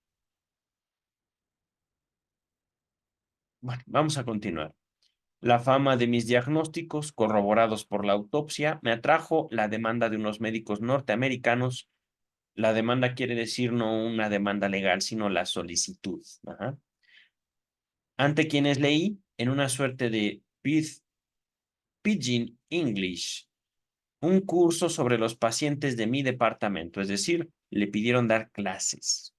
Bueno, vamos a continuar. La fama de mis diagnósticos, corroborados por la autopsia, me atrajo la demanda de unos médicos norteamericanos. La demanda quiere decir no una demanda legal, sino la solicitud. Ajá. Ante quienes leí en una suerte de Pidgin English, un curso sobre los pacientes de mi departamento, es decir, le pidieron dar clases.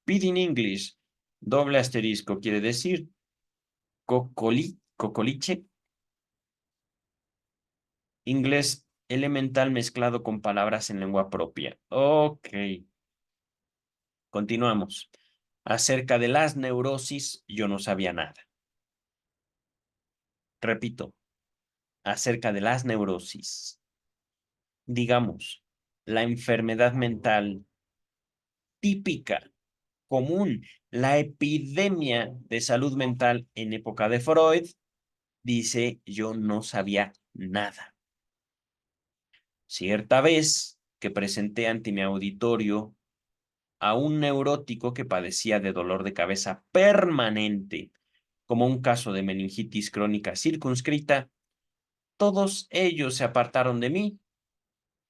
Pidgin English, doble asterisco, quiere decir cocoliche, inglés elemental mezclado con palabras en lengua propia. Ok, continuamos. Acerca de las neurosis, yo no sabía nada. Repito, acerca de las neurosis. Digamos, la enfermedad mental típica, común, la epidemia de salud mental en época de Freud, dice, yo no sabía nada. Cierta vez que presenté ante mi auditorio a un neurótico que padecía de dolor de cabeza permanente, como un caso de meningitis crónica circunscrita, todos ellos se apartaron de mí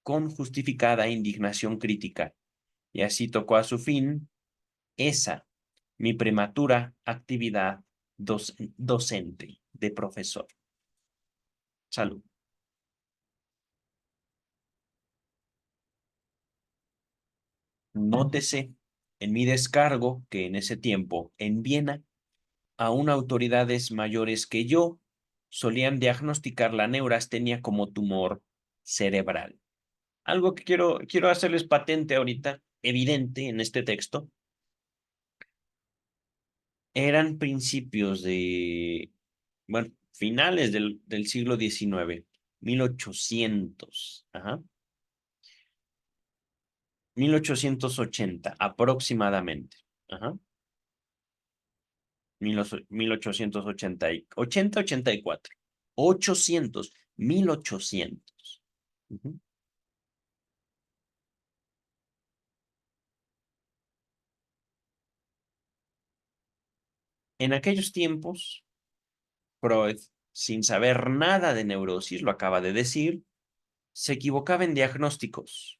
con justificada indignación crítica, y así tocó a su fin esa, mi prematura actividad docente de profesor. Salud. Nótese en mi descargo que en ese tiempo en Viena aún autoridades mayores que yo solían diagnosticar la neurastenia como tumor cerebral. Algo que quiero hacerles patente ahorita, evidente en este texto, eran principios de, bueno, finales del siglo XIX, 1800. Ajá. 1880 aproximadamente. Ajá. 1880, 84. 800, 1800. Ujú. En aquellos tiempos, Freud, sin saber nada de neurosis, lo acaba de decir, se equivocaba en diagnósticos.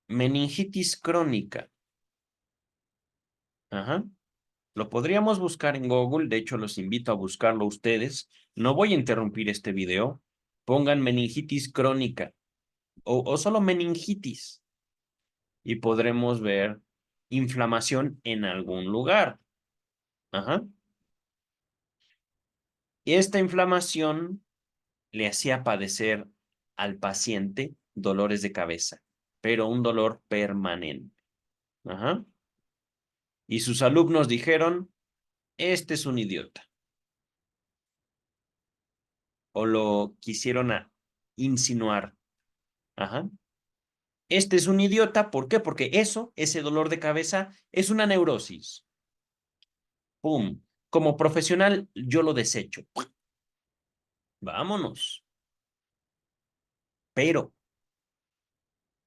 Meningitis crónica. Ajá. Lo podríamos buscar en Google, de hecho los invito a buscarlo ustedes. No voy a interrumpir este video. Pongan meningitis crónica o solo meningitis y podremos ver inflamación en algún lugar. Ajá. Y esta inflamación le hacía padecer al paciente dolores de cabeza, pero un dolor permanente. Ajá. Y sus alumnos dijeron, este es un idiota. O lo quisieron insinuar. Ajá. Este es un idiota, ¿por qué? Porque eso, ese dolor de cabeza, es una neurosis. ¡Pum! Como profesional, yo lo desecho. Vámonos. Pero,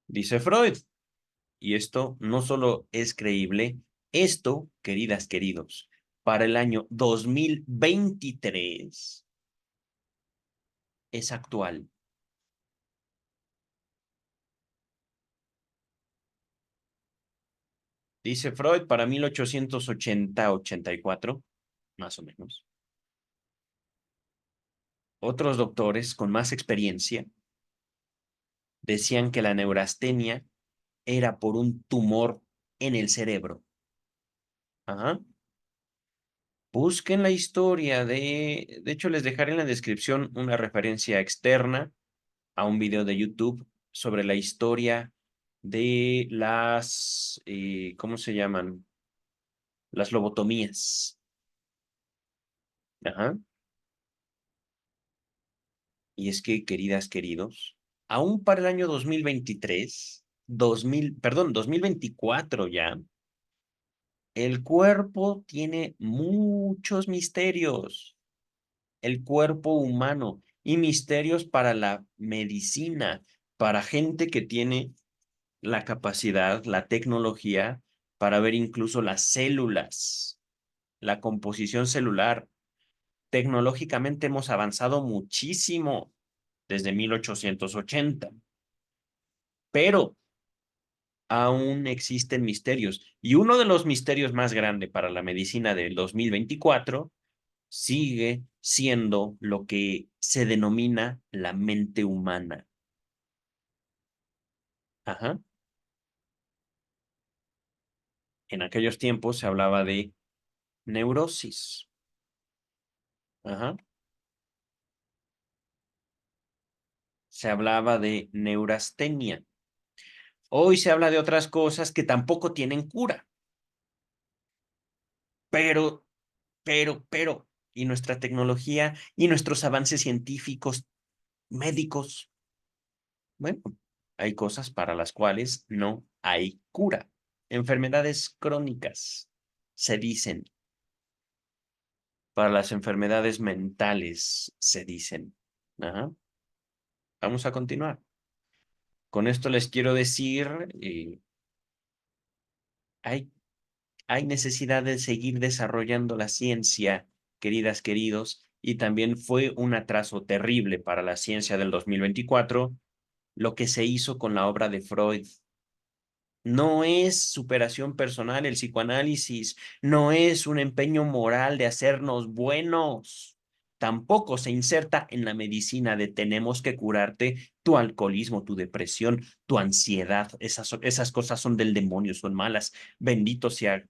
dice Freud, y esto no solo es creíble, esto, queridas, queridos, para el año 2023 es actual. Dice Freud, para 1880-84, más o menos. Otros doctores con más experiencia decían que la neurastenia era por un tumor en el cerebro. Ajá. Busquen la historia de hecho les dejaré en la descripción una referencia externa a un video de YouTube sobre la historia de las, ¿cómo se llaman? Las lobotomías. Ajá. Y es que, queridas, queridos, aún para el año 2023, 2000, perdón, 2024 ya, el cuerpo tiene muchos misterios, el cuerpo humano, y misterios para la medicina, para gente que tiene la capacidad, la tecnología para ver incluso las células, la composición celular. Tecnológicamente hemos avanzado muchísimo desde 1880, pero aún existen misterios. Y uno de los misterios más grandes para la medicina del 2024 sigue siendo lo que se denomina la mente humana. Ajá. En aquellos tiempos se hablaba de neurosis. Ajá. Se hablaba de neurastenia. Hoy se habla de otras cosas que tampoco tienen cura. Pero, y nuestra tecnología y nuestros avances científicos, médicos, bueno, hay cosas para las cuales no hay cura. Enfermedades crónicas, se dicen. Para las enfermedades mentales, se dicen. Ajá. Vamos a continuar. Con esto les quiero decir, hay hay necesidad de seguir desarrollando la ciencia, queridas, queridos, y también fue un atraso terrible para la ciencia del 2024 lo que se hizo con la obra de Freud. No es superación personal el psicoanálisis, no es un empeño moral de hacernos buenos. Tampoco se inserta en la medicina de tenemos que curarte tu alcoholismo, tu depresión, tu ansiedad. Esas cosas son del demonio, son malas. Bendito sea.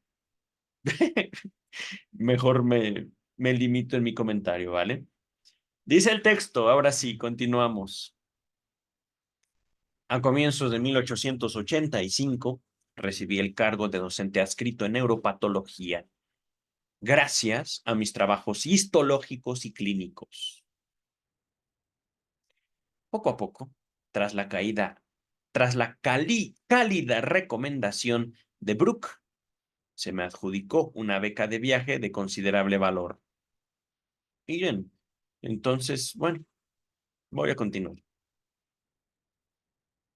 Mejor me limito en mi comentario, ¿vale? Dice el texto, ahora sí, continuamos. A comienzos de 1885, recibí el cargo de docente adscrito en neuropatología, gracias a mis trabajos histológicos y clínicos. Poco a poco, tras la caída Tras la cálida recomendación de Brooke, se me adjudicó una beca de viaje de considerable valor. Y bien, entonces, bueno, voy a continuar.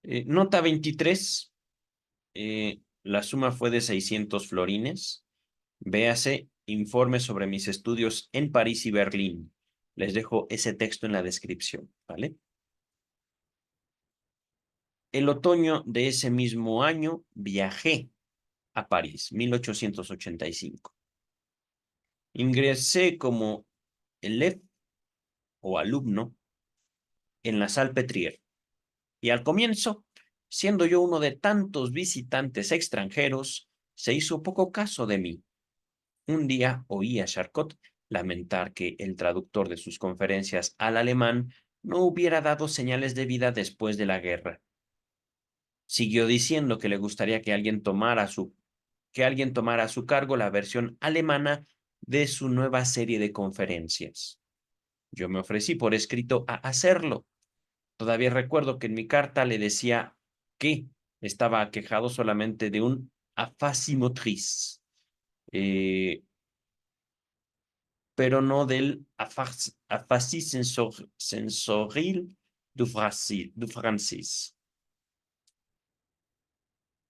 Nota 23, la suma fue de 600 florines. Véase informe sobre mis estudios en París y Berlín. Les dejo ese texto en la descripción, ¿vale? El otoño de ese mismo año viajé a París, 1885. Ingresé como élève o alumno en la Salpêtrière. Y al comienzo, siendo yo uno de tantos visitantes extranjeros, se hizo poco caso de mí. Un día oí a Charcot lamentar que el traductor de sus conferencias al alemán no hubiera dado señales de vida después de la guerra. Siguió diciendo que le gustaría que alguien tomara a su cargo la versión alemana de su nueva serie de conferencias. Yo me ofrecí por escrito a hacerlo. Todavía recuerdo que en mi carta le decía que estaba aquejado solamente de un aphasie motrice, pero no del aphasie sensoril du francés.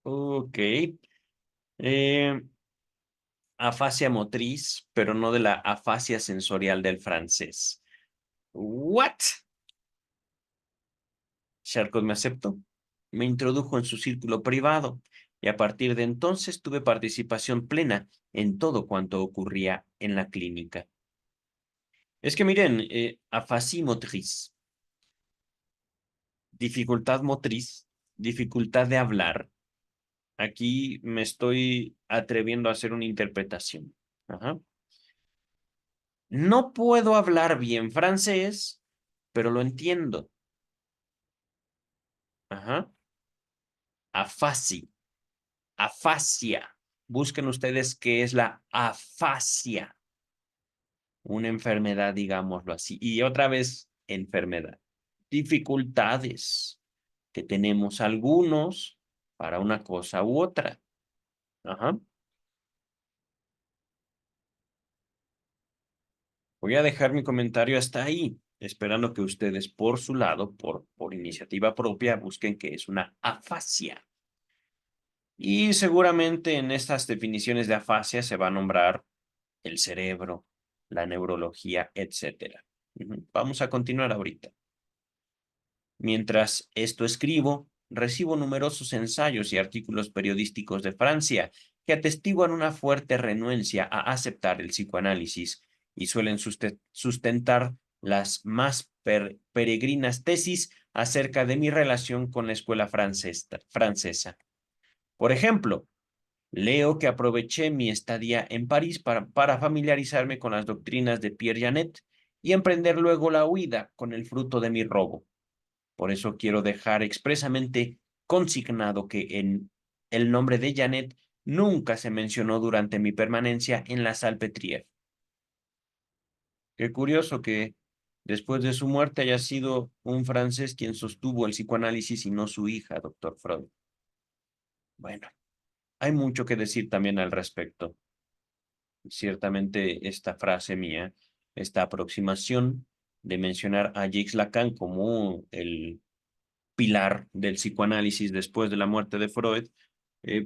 Ok. Eh, Afasia motriz, pero no de la afasia sensorial del francés. ¿What? Charcot me aceptó, me introdujo en su círculo privado y a partir de entonces tuve participación plena en todo cuanto ocurría en la clínica. Es que miren, afasia motriz, dificultad motriz, dificultad de hablar. Aquí me estoy atreviendo a hacer una interpretación. Ajá. No puedo hablar bien francés, pero lo entiendo. Ajá. Afasia. Afasia. Busquen ustedes qué es la afasia. Una enfermedad, digámoslo así. Y otra vez, enfermedad. Dificultades que tenemos algunos para una cosa u otra. Ajá. Voy a dejar mi comentario hasta ahí, esperando que ustedes por su lado, por iniciativa propia, busquen qué es una afasia. Y seguramente en estas definiciones de afasia se va a nombrar el cerebro, la neurología, etcétera. Vamos a continuar ahorita. Mientras esto escribo, recibo numerosos ensayos y artículos periodísticos de Francia que atestiguan una fuerte renuencia a aceptar el psicoanálisis y suelen sustentar las más peregrinas tesis acerca de mi relación con la escuela francesa. Por ejemplo, leo que aproveché mi estadía en París para familiarizarme con las doctrinas de Pierre Janet y emprender luego la huida con el fruto de mi robo. Por eso quiero dejar expresamente consignado que en el nombre de Janet nunca se mencionó durante mi permanencia en la Salpêtrière. Qué curioso que después de su muerte haya sido un francés quien sostuvo el psicoanálisis y no su hija, doctor Freud. Bueno, hay mucho que decir también al respecto. Ciertamente esta frase mía, esta aproximación de mencionar a Jacques Lacan como el pilar del psicoanálisis después de la muerte de Freud,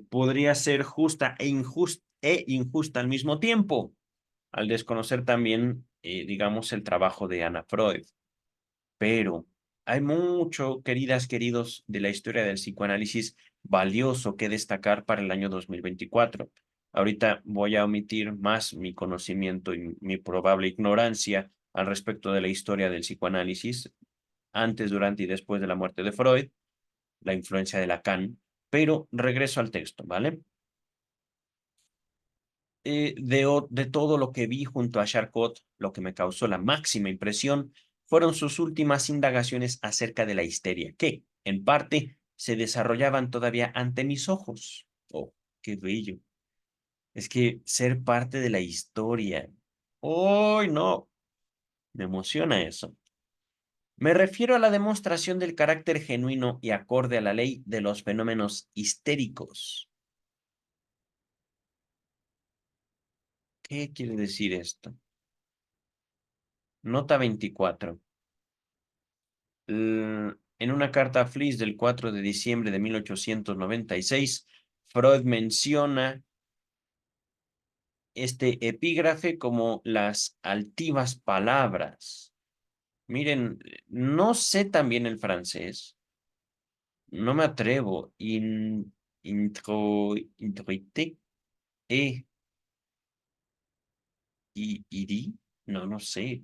podría ser justa e injusta al mismo tiempo, al desconocer también, digamos, el trabajo de Anna Freud. Pero hay mucho, queridos, de la historia del psicoanálisis valioso que destacar para el año 2024. Ahorita voy a omitir más mi conocimiento y mi probable ignorancia al respecto de la historia del psicoanálisis antes, durante y después de la muerte de Freud, la influencia de Lacan, pero regreso al texto, ¿vale? De todo lo que vi junto a Charcot, lo que me causó la máxima impresión fueron sus últimas indagaciones acerca de la histeria, que, en parte, se desarrollaban todavía ante mis ojos. Oh, qué bello. Es que ser parte de la historia. ¡Oh, no! Me emociona eso. Me refiero a la demostración del carácter genuino y acorde a la ley de los fenómenos histéricos. ¿Qué quiere decir esto? Nota 24. En una carta a Fliss del 4 de diciembre de 1896, Freud menciona este epígrafe como las altivas palabras. Miren, no sé también el francés, no me atrevo. Introité, e, iri, no sé,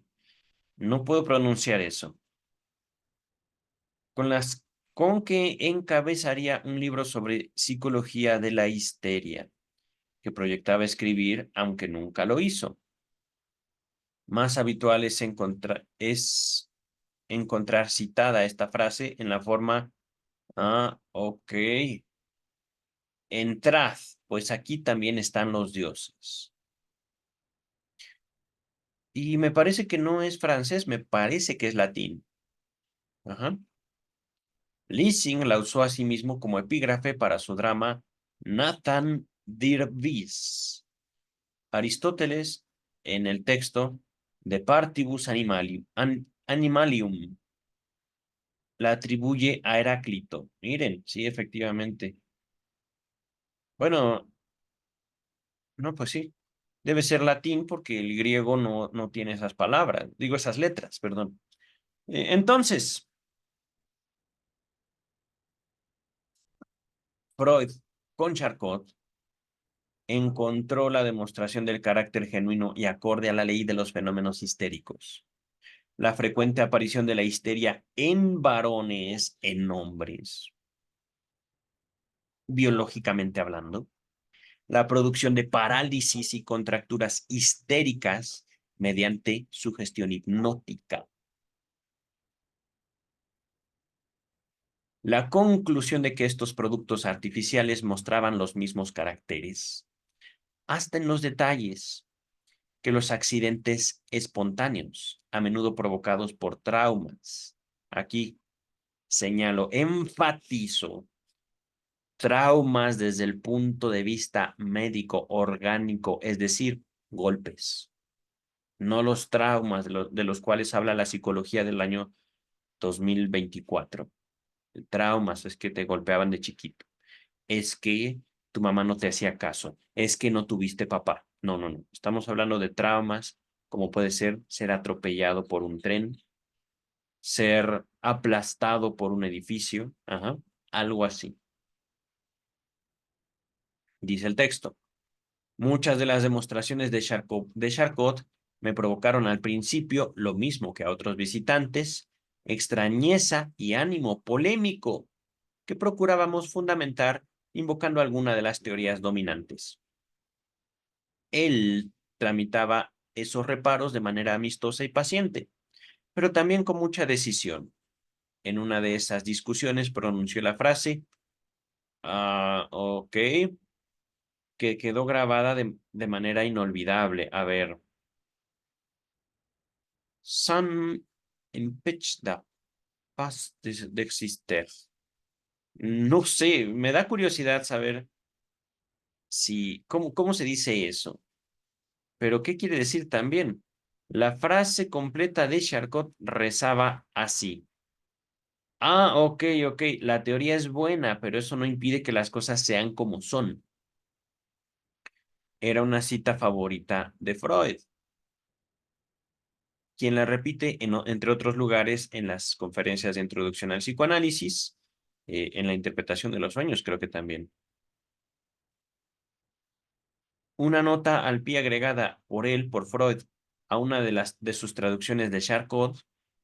no puedo pronunciar eso. Con las con que encabezaría un libro sobre psicología de la histeria, que proyectaba escribir, aunque nunca lo hizo. Más habitual es encontrar citada esta frase en la forma, ok, entrad, pues aquí también están los dioses. Y me parece que no es francés, me parece que es latín. Ajá. Lessing la usó a sí mismo como epígrafe para su drama Nathan dir Vis. Aristóteles, en el texto De Partibus Animalium, la atribuye a Heráclito. Miren, sí, efectivamente. Bueno, no, pues sí. Debe ser latín porque el griego no tiene esas palabras, digo esas letras, perdón. Entonces, Freud, con Charcot, encontró la demostración del carácter genuino y acorde a la ley de los fenómenos histéricos. La frecuente aparición de la histeria en varones, en hombres, biológicamente hablando, la producción de parálisis y contracturas histéricas mediante sugestión hipnótica. La conclusión de que estos productos artificiales mostraban los mismos caracteres, hasta en los detalles, que los accidentes espontáneos, a menudo provocados por traumas. Aquí señalo, enfatizo, traumas desde el punto de vista médico orgánico, es decir, golpes, no los traumas de los cuales habla la psicología del año 2024. Traumas es que te golpeaban de chiquito, es que tu mamá no te hacía caso, es que no tuviste papá. No. Estamos hablando de traumas como puede ser atropellado por un tren, ser aplastado por un edificio, ajá, algo así. Dice el texto. Muchas de las demostraciones de Charcot me provocaron al principio lo mismo que a otros visitantes, extrañeza y ánimo polémico que procurábamos fundamentar invocando alguna de las teorías dominantes. Él tramitaba esos reparos de manera amistosa y paciente, pero también con mucha decisión. En una de esas discusiones pronunció la frase, ok, que quedó grabada de manera inolvidable. A ver, San empecda paz de exister. No sé, me da curiosidad saber cómo se dice eso, pero ¿qué quiere decir también? La frase completa de Charcot rezaba así. Ok, la teoría es buena, pero eso no impide que las cosas sean como son. Era una cita favorita de Freud, quien la repite entre otros lugares en las conferencias de introducción al psicoanálisis, en la interpretación de los sueños, creo que también. Una nota al pie agregada por Freud, a una de sus traducciones de Charcot,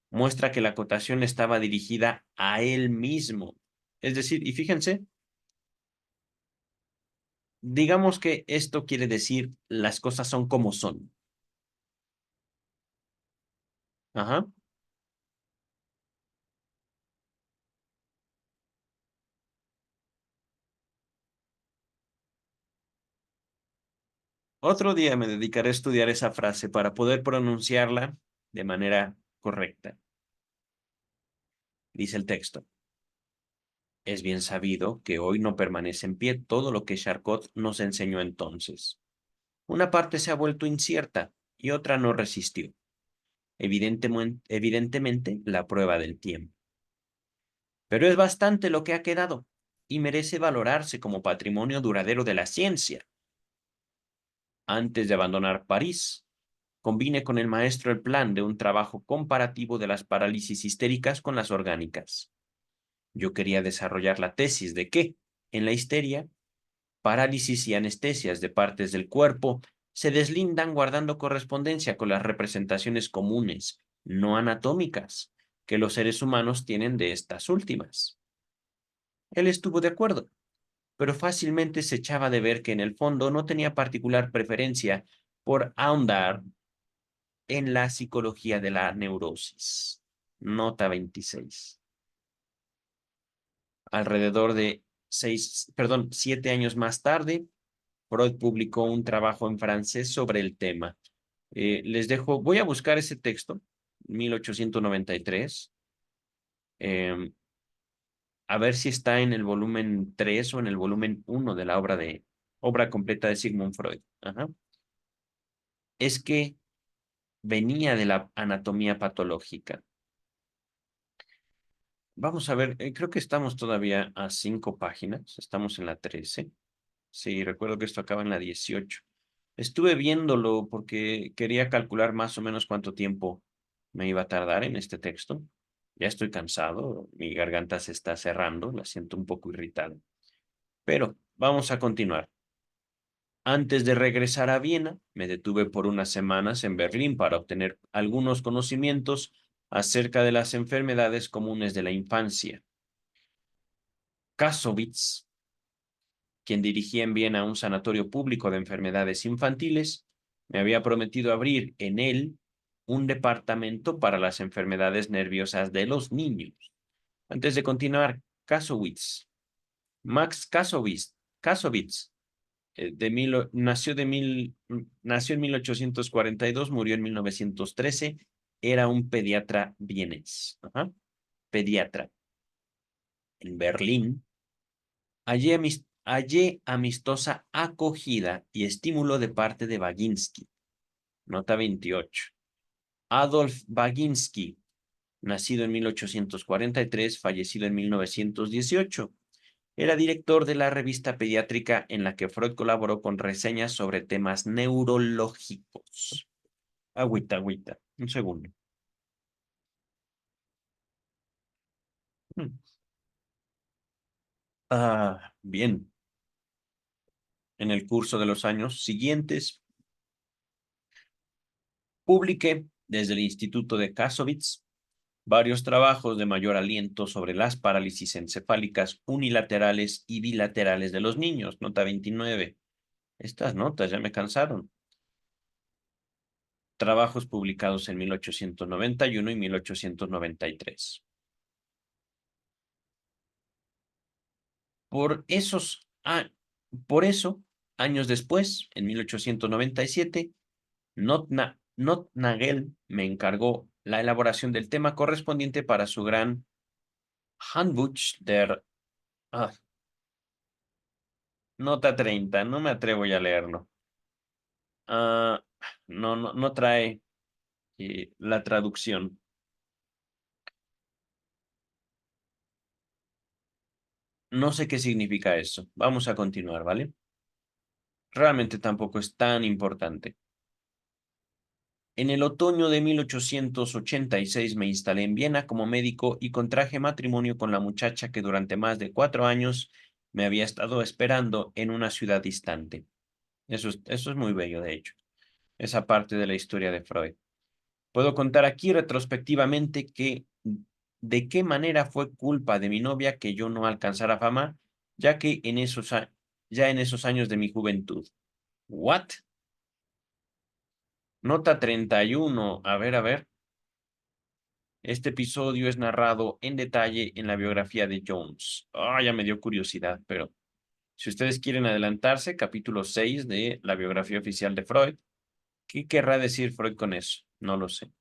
muestra que la acotación estaba dirigida a él mismo. Es decir, y fíjense, digamos que esto quiere decir las cosas son como son. Ajá. Otro día me dedicaré a estudiar esa frase para poder pronunciarla de manera correcta. Dice el texto. Es bien sabido que hoy no permanece en pie todo lo que Charcot nos enseñó entonces. Una parte se ha vuelto incierta y otra no resistió. Evidentemente, la prueba del tiempo. Pero es bastante lo que ha quedado y merece valorarse como patrimonio duradero de la ciencia. Antes de abandonar París, combine con el maestro el plan de un trabajo comparativo de las parálisis histéricas con las orgánicas. Yo quería desarrollar la tesis de que, en la histeria, parálisis y anestesias de partes del cuerpo se deslindan guardando correspondencia con las representaciones comunes, no anatómicas, que los seres humanos tienen de estas últimas. Él estuvo de acuerdo, pero fácilmente se echaba de ver que en el fondo no tenía particular preferencia por ahondar en la psicología de la neurosis. Nota 26. Alrededor de 7 años más tarde, Freud publicó un trabajo en francés sobre el tema. Les dejo, voy a buscar ese texto, 1893, a ver si está en el volumen 3 o en el volumen 1 de la obra completa de Sigmund Freud. Ajá. Es que venía de la anatomía patológica. Vamos a ver, creo que estamos todavía a 5 páginas, estamos en la 13. Sí, recuerdo que esto acaba en la 18. Estuve viéndolo porque quería calcular más o menos cuánto tiempo me iba a tardar en este texto. Ya estoy cansado, mi garganta se está cerrando, la siento un poco irritada. Pero vamos a continuar. Antes de regresar a Viena, me detuve por unas semanas en Berlín para obtener algunos conocimientos acerca de las enfermedades comunes de la infancia. Kassovitz, quien dirigía en Viena un sanatorio público de enfermedades infantiles, me había prometido abrir en él un departamento para las enfermedades nerviosas de los niños. Antes de continuar, Max Kassovitz, nació en 1842, murió en 1913, era un pediatra vienés. Ajá, pediatra. En Berlín, hallé amistosa acogida y estímulo de parte de Baginski. Nota 28. Adolf Baginski, nacido en 1843, fallecido en 1918. Era director de la revista pediátrica en la que Freud colaboró con reseñas sobre temas neurológicos. Agüita, agüita. Un segundo. Hmm. Bien. En el curso de los años siguientes, publiqué desde el Instituto de Kassovitz varios trabajos de mayor aliento sobre las parálisis encefálicas unilaterales y bilaterales de los niños. Nota 29. Estas notas ya me cansaron. Trabajos publicados en 1891 y 1893. Por esos, por eso, años después, en 1897, Notnagel me encargó la elaboración del tema correspondiente para su gran Handbuch der... ah, Nota 30, no me atrevo ya a leerlo. Ah, no trae la traducción. No sé qué significa eso. Vamos a continuar, ¿vale? Realmente tampoco es tan importante. En el otoño de 1886 me instalé en Viena como médico y contraje matrimonio con la muchacha que durante más de 4 años me había estado esperando en una ciudad distante. Eso es muy bello, de hecho, esa parte de la historia de Freud. Puedo contar aquí retrospectivamente que de qué manera fue culpa de mi novia que yo no alcanzara fama, ya que ya en esos años de mi juventud. ¿What? Nota 31. A ver, a ver. Este episodio es narrado en detalle en la biografía de Jones. Ya me dio curiosidad, pero si ustedes quieren adelantarse, capítulo 6 de la biografía oficial de Freud, ¿qué querrá decir Freud con eso? No lo sé.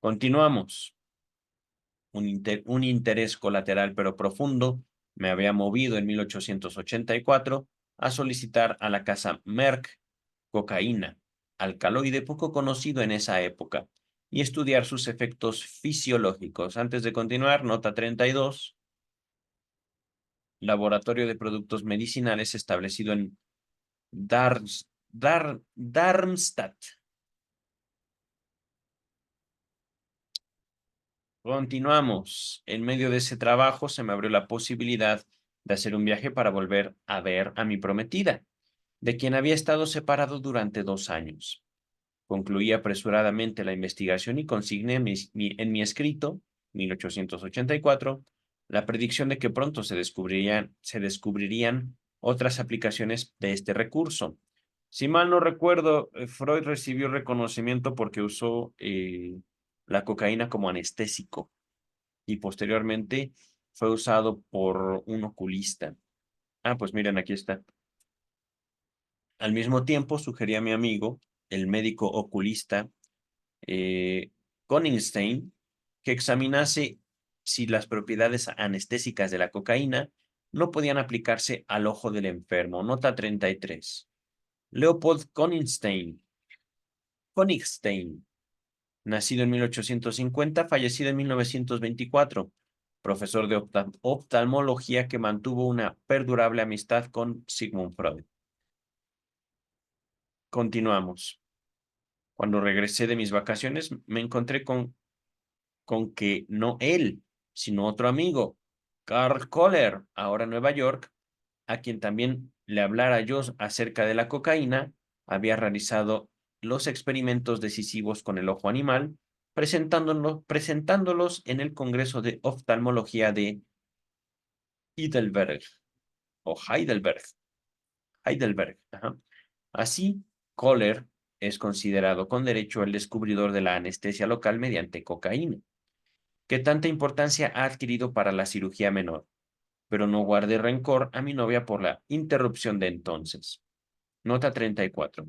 Continuamos. un interés colateral pero profundo, me había movido en 1884 a solicitar a la casa Merck cocaína, alcaloide poco conocido en esa época, y estudiar sus efectos fisiológicos. Antes de continuar, nota 32, laboratorio de productos medicinales establecido en Darmstadt. Continuamos. En medio de ese trabajo se me abrió la posibilidad de hacer un viaje para volver a ver a mi prometida, de quien había estado separado durante 2 años. Concluí apresuradamente la investigación y consigné en mi escrito, 1884, la predicción de que pronto se descubrirían otras aplicaciones de este recurso. Si mal no recuerdo, Freud recibió reconocimiento porque usó la cocaína como anestésico y posteriormente fue usado por un oculista. Ah, pues miren, aquí está. Al mismo tiempo, sugería a mi amigo, el médico oculista eh, Koningstein, que examinase si las propiedades anestésicas de la cocaína no podían aplicarse al ojo del enfermo. Nota 33. Leopold Koningstein, nacido en 1850, fallecido en 1924, profesor de oftalmología que mantuvo una perdurable amistad con Sigmund Freud. Continuamos. Cuando regresé de mis vacaciones, me encontré con que no él, sino otro amigo, Carl Kohler, ahora en Nueva York, a quien también le hablara yo acerca de la cocaína, había realizado los experimentos decisivos con el ojo animal, presentándolos en el Congreso de Oftalmología de Heidelberg, o Heidelberg. Ajá. Así, Kohler es considerado con derecho el descubridor de la anestesia local mediante cocaína, que tanta importancia ha adquirido para la cirugía menor, pero no guardé rencor a mi novia por la interrupción de entonces. Nota 34.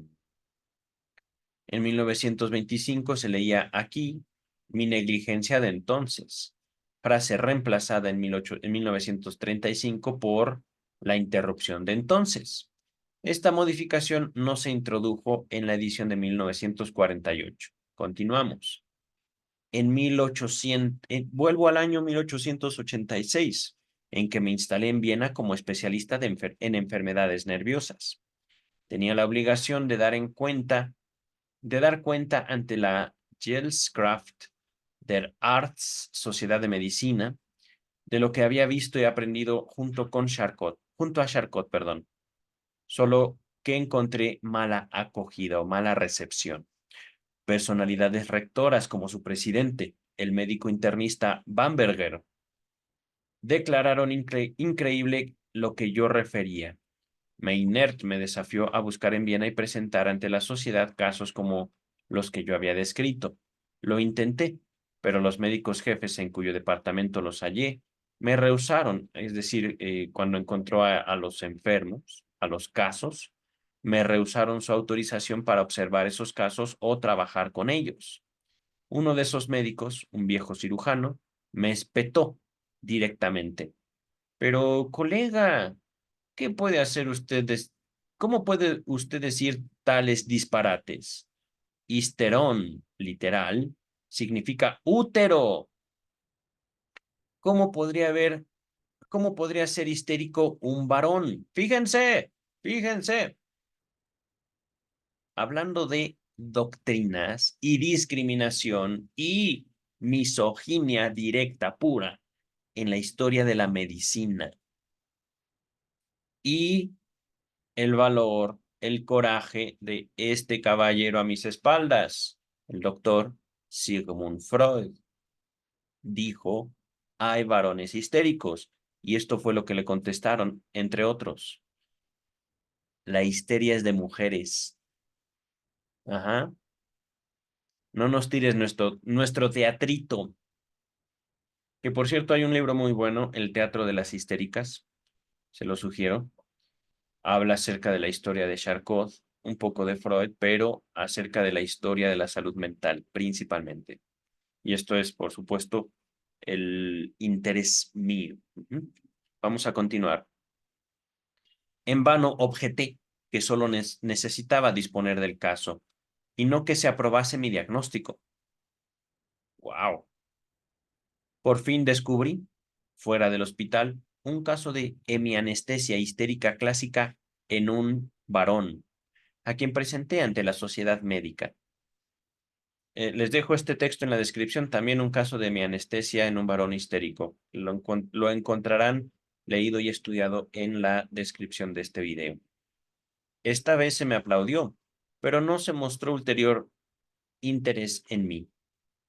En 1925 se leía aquí mi negligencia de entonces, frase reemplazada en 1935 por la interrupción de entonces. Esta modificación no se introdujo en la edición de 1948. Continuamos. Vuelvo al año 1886, en que me instalé en Viena como especialista en enfermedades nerviosas. Tenía la obligación de dar cuenta ante la Gesellschaft der Arts, Sociedad de Medicina, de lo que había visto y aprendido junto a Charcot, perdón. Solo que encontré mala acogida o mala recepción. Personalidades rectoras como su presidente, el médico internista Bamberger, declararon increíble lo que yo refería. Meinert me desafió a buscar en Viena y presentar ante la sociedad casos como los que yo había descrito. Lo intenté, pero los médicos jefes en cuyo departamento los hallé me rehusaron, es decir, cuando encontró a los enfermos, a los casos, me rehusaron su autorización para observar esos casos o trabajar con ellos. Uno de esos médicos, un viejo cirujano, me espetó directamente. Pero, colega, ¿qué puede hacer usted? ¿Cómo puede usted decir tales disparates? Histerón, literal, significa útero. ¿Cómo podría haber, cómo podría ser histérico un varón? Fíjense, hablando de doctrinas y discriminación y misoginia directa pura en la historia de la medicina y el valor, el coraje de este caballero a mis espaldas, el doctor Sigmund Freud, dijo, hay varones histéricos. Y esto fue lo que le contestaron, entre otros. La histeria es de mujeres. Ajá. No nos tires nuestro teatrito. Que por cierto hay un libro muy bueno, El Teatro de las Histéricas. Se lo sugiero. Habla acerca de la historia de Charcot, un poco de Freud, pero acerca de la historia de la salud mental principalmente. Y esto es, por supuesto, el interés mío. Vamos a continuar. En vano objeté que solo necesitaba disponer del caso y no que se aprobase mi diagnóstico. ¡Wow! Por fin descubrí, fuera del hospital, un caso de hemianestesia histérica clásica en un varón, a quien presenté ante la sociedad médica. Les dejo este texto en la descripción, también un caso de hemianestesia en un varón histérico. Lo encontrarán leído y estudiado en la descripción de este video. Esta vez se me aplaudió, pero no se mostró ulterior interés en mí.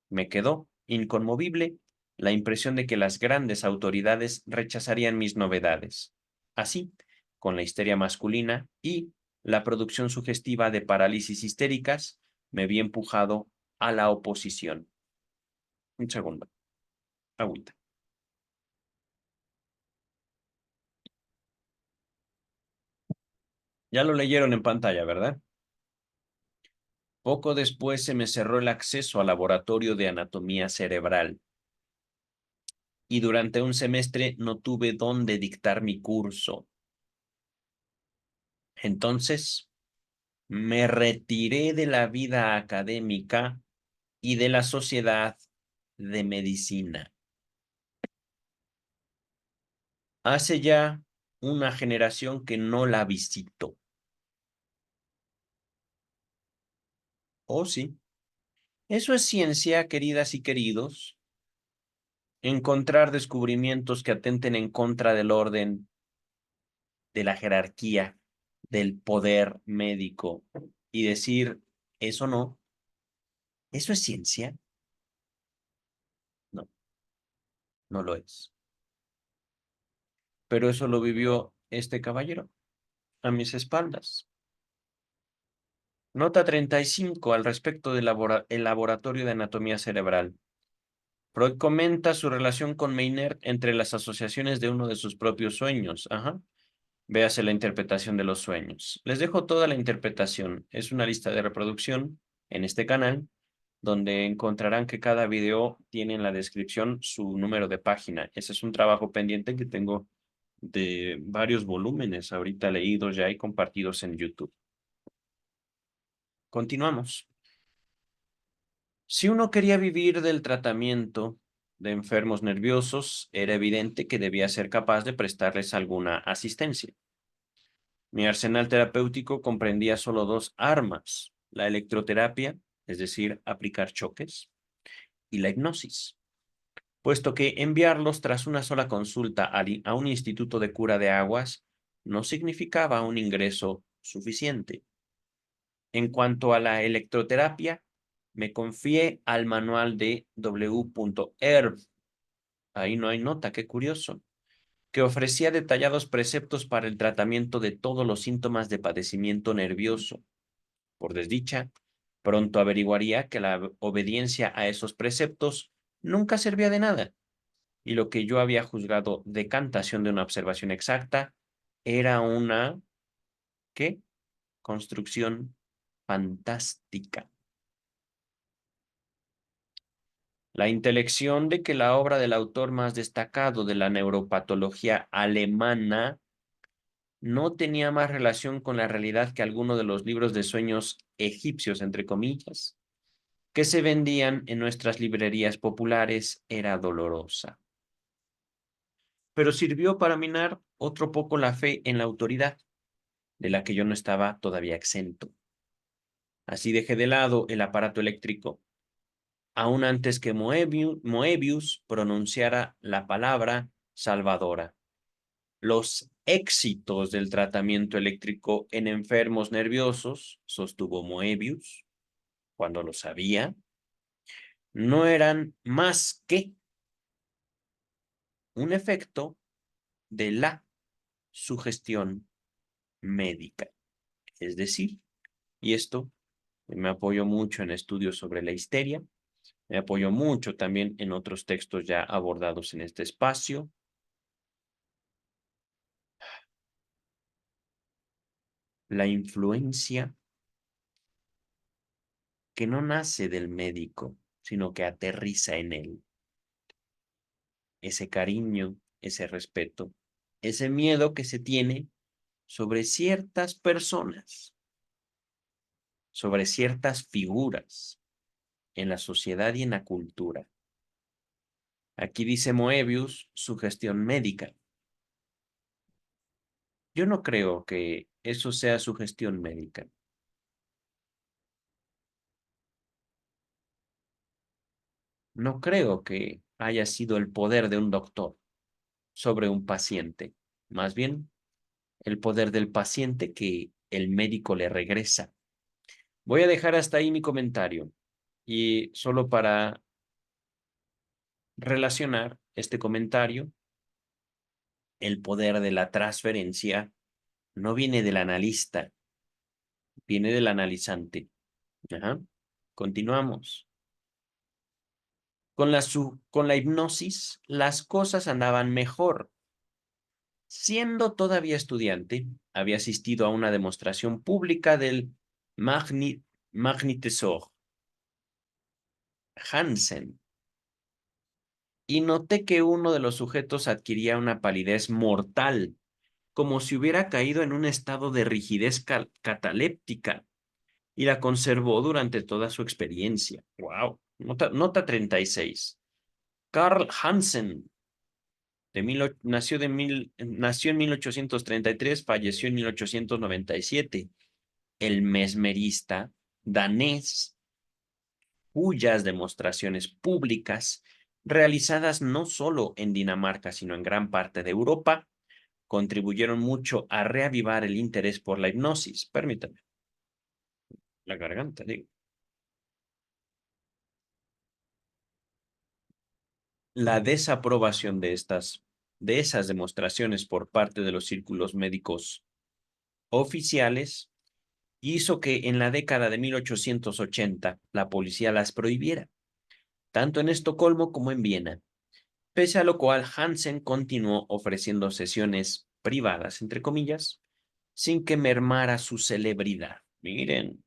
Me quedó inconmovible la impresión de que las grandes autoridades rechazarían mis novedades. Así, con la histeria masculina y la producción sugestiva de parálisis histéricas, me vi empujado a la oposición. Un segundo. Agüita. Ya lo leyeron en pantalla, ¿verdad? Poco después se me cerró el acceso al laboratorio de anatomía cerebral y durante un semestre no tuve dónde dictar mi curso. Entonces, me retiré de la vida académica y de la sociedad de medicina. Hace ya una generación que no la visito. Oh, sí. Eso es ciencia, queridas y queridos. Encontrar descubrimientos que atenten en contra del orden, de la jerarquía, del poder médico y decir, eso no, eso es ciencia. No, no lo es. Pero eso lo vivió este caballero a mis espaldas. Nota 35 al respecto del laboratorio de anatomía cerebral. Freud comenta su relación con Meiner entre las asociaciones de uno de sus propios sueños. Ajá. Véase la interpretación de los sueños. Les dejo toda la interpretación. Es una lista de reproducción en este canal, donde encontrarán que cada video tiene en la descripción su número de página. Ese es un trabajo pendiente que tengo de varios volúmenes ahorita leídos ya y compartidos en YouTube. Continuamos. Si uno quería vivir del tratamiento de enfermos nerviosos, era evidente que debía ser capaz de prestarles alguna asistencia. Mi arsenal terapéutico comprendía solo dos armas, la electroterapia, es decir, aplicar choques, y la hipnosis, puesto que enviarlos tras una sola consulta a un instituto de cura de aguas no significaba un ingreso suficiente. En cuanto a la electroterapia, me confié al manual de W.Erb, ahí no hay nota, qué curioso, que ofrecía detallados preceptos para el tratamiento de todos los síntomas de padecimiento nervioso. Por desdicha, pronto averiguaría que la obediencia a esos preceptos nunca servía de nada, y lo que yo había juzgado decantación de una observación exacta era una, ¿qué? Construcción fantástica. La intelección de que la obra del autor más destacado de la neuropatología alemana no tenía más relación con la realidad que alguno de los libros de sueños egipcios, entre comillas, que se vendían en nuestras librerías populares era dolorosa. Pero sirvió para minar otro poco la fe en la autoridad, de la que yo no estaba todavía exento. Así dejé de lado el aparato eléctrico, aún antes que Moebius pronunciara la palabra salvadora. Los éxitos del tratamiento eléctrico en enfermos nerviosos, sostuvo Moebius, cuando lo sabía, no eran más que un efecto de la sugestión médica. Es decir, y esto me apoyo mucho en estudios sobre la histeria, me apoyo mucho también en otros textos ya abordados en este espacio. La influencia que no nace del médico, sino que aterriza en él. ese cariño, ese respeto, ese miedo que se tiene sobre ciertas personas, sobre ciertas figuras en la sociedad y en la cultura. Aquí dice Moebius, sugestión médica. Yo no creo que eso sea sugestión médica. No creo que haya sido el poder de un doctor sobre un paciente. Más bien, el poder del paciente que el médico le regresa. Voy a dejar hasta ahí mi comentario. Y solo para relacionar este comentario, el poder de la transferencia no viene del analista, viene del analizante. Ajá. Continuamos. Con la hipnosis, las cosas andaban mejor. Siendo todavía estudiante, había asistido a una demostración pública del Magnetesor Hansen y noté que uno de los sujetos adquiría una palidez mortal, como si hubiera caído en un estado de rigidez cataléptica, y la conservó durante toda su experiencia. ¡Wow! Nota 36. Carl Hansen, nació en 1833, falleció en 1897. El mesmerista danés, cuyas demostraciones públicas, realizadas no solo en Dinamarca, sino en gran parte de Europa, contribuyeron mucho a reavivar el interés por la hipnosis. Permítame, la garganta, digo. La desaprobación de esas demostraciones por parte de los círculos médicos oficiales hizo que en la década de 1880 la policía las prohibiera, tanto en Estocolmo como en Viena, pese a lo cual Hansen continuó ofreciendo sesiones privadas, entre comillas, sin que mermara su celebridad. Miren,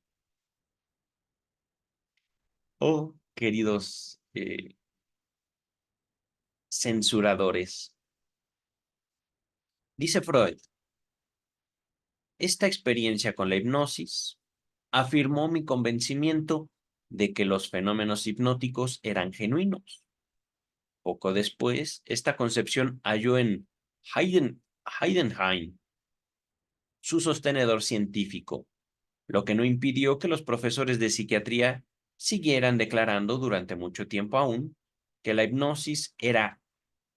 oh, queridos censuradores. Dice Freud, esta experiencia con la hipnosis afirmó mi convencimiento de que los fenómenos hipnóticos eran genuinos. Poco después, esta concepción halló en Heidenheim su sostenedor científico, lo que no impidió que los profesores de psiquiatría siguieran declarando durante mucho tiempo aún que la hipnosis era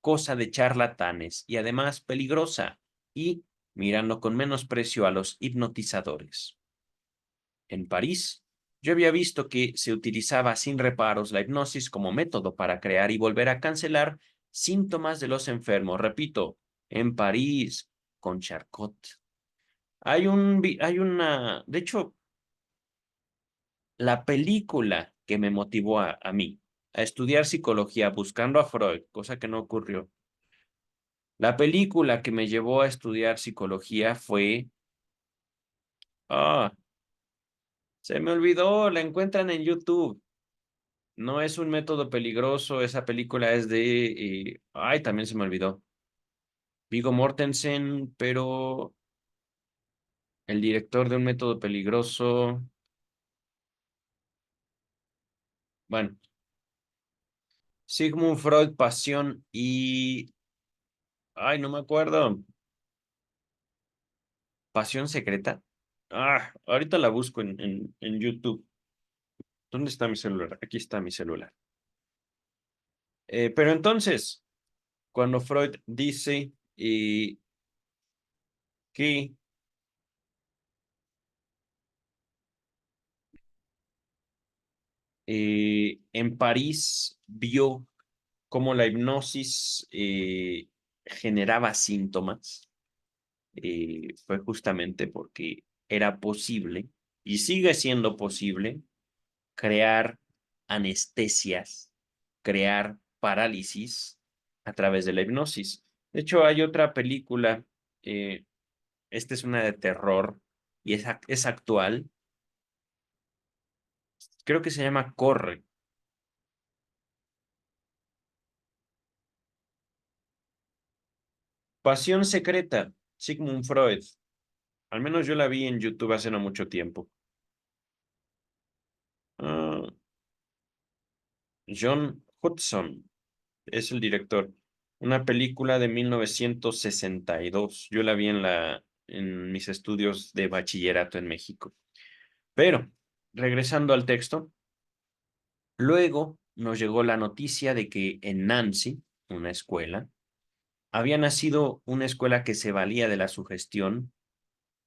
cosa de charlatanes y además peligrosa, y mirando con menosprecio a los hipnotizadores. En París, yo había visto que se utilizaba sin reparos la hipnosis como método para crear y volver a cancelar síntomas de los enfermos. Repito, en París, con Charcot. De hecho, la película que me motivó a mí a estudiar psicología buscando a Freud, cosa que no ocurrió. La película que me llevó a estudiar psicología fue... Ah, se me olvidó, la encuentran en YouTube. No es un método peligroso, esa película es de... ay, también se me olvidó. Viggo Mortensen, pero el director de un método peligroso... Bueno, Sigmund Freud, Pasión y... Ay, no me acuerdo. ¿Pasión secreta? Ah, ahorita la busco en YouTube. ¿Dónde está mi celular? Aquí está mi celular. Pero entonces, cuando Freud dice que en París vio cómo la hipnosis generaba síntomas, fue justamente porque era posible y sigue siendo posible crear anestesias, crear parálisis a través de la hipnosis. De hecho, hay otra película, eh, esta es una de terror y es actual, creo que se llama Corre. Pasión secreta, Sigmund Freud. Al menos yo la vi en YouTube hace no mucho tiempo. Ah, John Hudson es el director. Una película de 1962. Yo la vi en mis estudios de bachillerato en México. Pero, regresando al texto, luego nos llegó la noticia de que en Nancy, una escuela, había nacido una escuela que se valía de la sugestión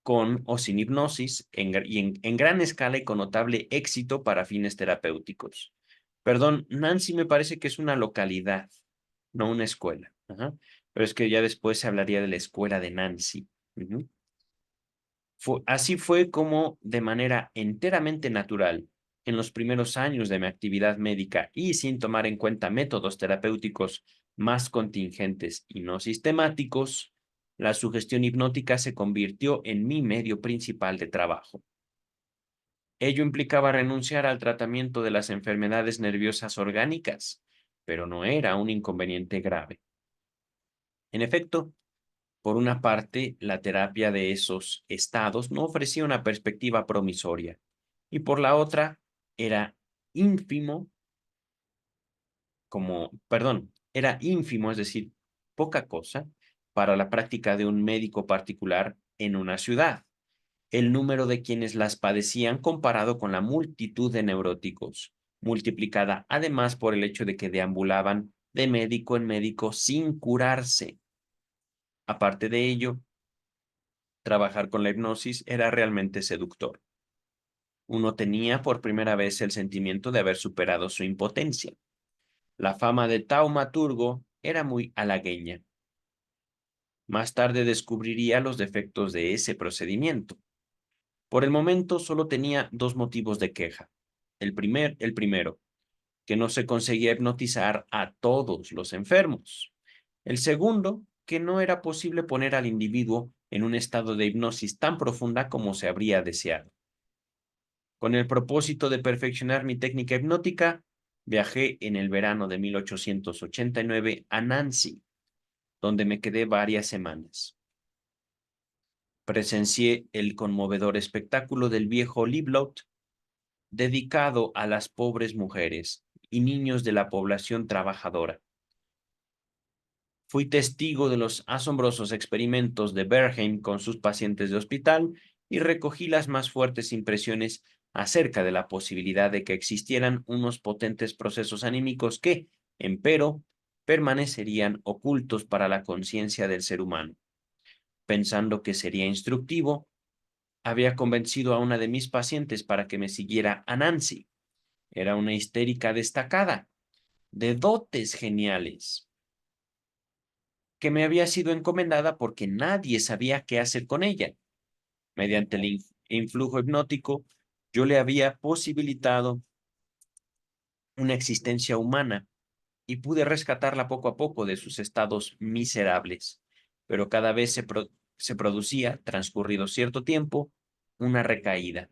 con o sin hipnosis en gran escala y con notable éxito para fines terapéuticos. Perdón, Nancy me parece que es una localidad, no una escuela. Ajá. Pero es que ya después se hablaría de la escuela de Nancy. Ujú. Así fue como, de manera enteramente natural, en los primeros años de mi actividad médica y sin tomar en cuenta métodos terapéuticos más contingentes y no sistemáticos, la sugestión hipnótica se convirtió en mi medio principal de trabajo. Ello implicaba renunciar al tratamiento de las enfermedades nerviosas orgánicas, pero no era un inconveniente grave. En efecto, por una parte, la terapia de esos estados no ofrecía una perspectiva promisoria, y por la otra, era ínfimo era ínfimo, es decir, poca cosa, para la práctica de un médico particular en una ciudad, el número de quienes las padecían comparado con la multitud de neuróticos, multiplicada además por el hecho de que deambulaban de médico en médico sin curarse. Aparte de ello, trabajar con la hipnosis era realmente seductor. Uno tenía por primera vez el sentimiento de haber superado su impotencia. La fama de taumaturgo era muy halagueña. Más tarde descubriría los defectos de ese procedimiento. Por el momento solo tenía dos motivos de queja. El primero, que no se conseguía hipnotizar a todos los enfermos. El segundo, que no era posible poner al individuo en un estado de hipnosis tan profunda como se habría deseado. Con el propósito de perfeccionar mi técnica hipnótica, viajé en el verano de 1889 a Nancy, donde me quedé varias semanas. Presencié el conmovedor espectáculo del viejo Liblot, dedicado a las pobres mujeres y niños de la población trabajadora. Fui testigo de los asombrosos experimentos de Bernheim con sus pacientes de hospital y recogí las más fuertes impresiones acerca de la posibilidad de que existieran unos potentes procesos anímicos que, empero, permanecerían ocultos para la conciencia del ser humano. Pensando que sería instructivo, había convencido a una de mis pacientes para que me siguiera a Nancy. Era una histérica destacada, de dotes geniales, que me había sido encomendada porque nadie sabía qué hacer con ella. Mediante el influjo hipnótico, yo le había posibilitado una existencia humana y pude rescatarla poco a poco de sus estados miserables. Pero cada vez se producía, transcurrido cierto tiempo, una recaída,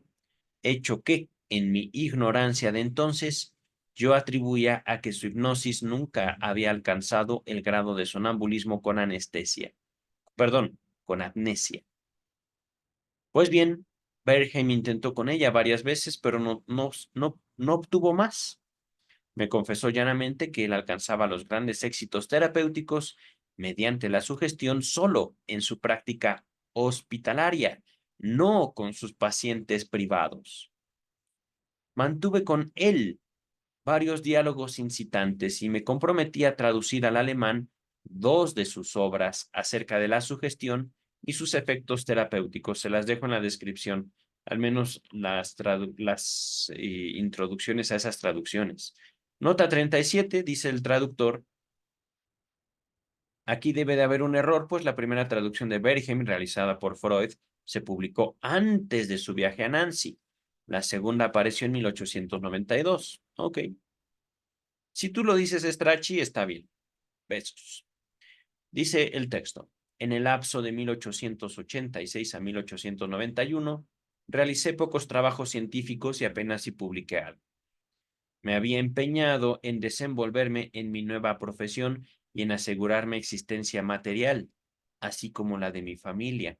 hecho que, en mi ignorancia de entonces, yo atribuía a que su hipnosis nunca había alcanzado el grado de sonambulismo con anestesia. Perdón, con amnesia. Pues bien, Bergheim intentó con ella varias veces, pero no obtuvo más. Me confesó llanamente que él alcanzaba los grandes éxitos terapéuticos mediante la sugestión solo en su práctica hospitalaria, no con sus pacientes privados. Mantuve con él varios diálogos incitantes y me comprometí a traducir al alemán dos de sus obras acerca de la sugestión y sus efectos terapéuticos. Se las dejo en la descripción, al menos las introducciones a esas traducciones. Nota 37, dice el traductor. Aquí debe de haber un error, pues la primera traducción de Bergheim, realizada por Freud, se publicó antes de su viaje a Nancy. La segunda apareció en 1892. Ok. Si tú lo dices, Strachey, está bien. Besos. Dice el texto. En el lapso de 1886 a 1891, realicé pocos trabajos científicos y apenas si publiqué algo. Me había empeñado en desenvolverme en mi nueva profesión y en asegurar mi existencia material. así como la de mi familia,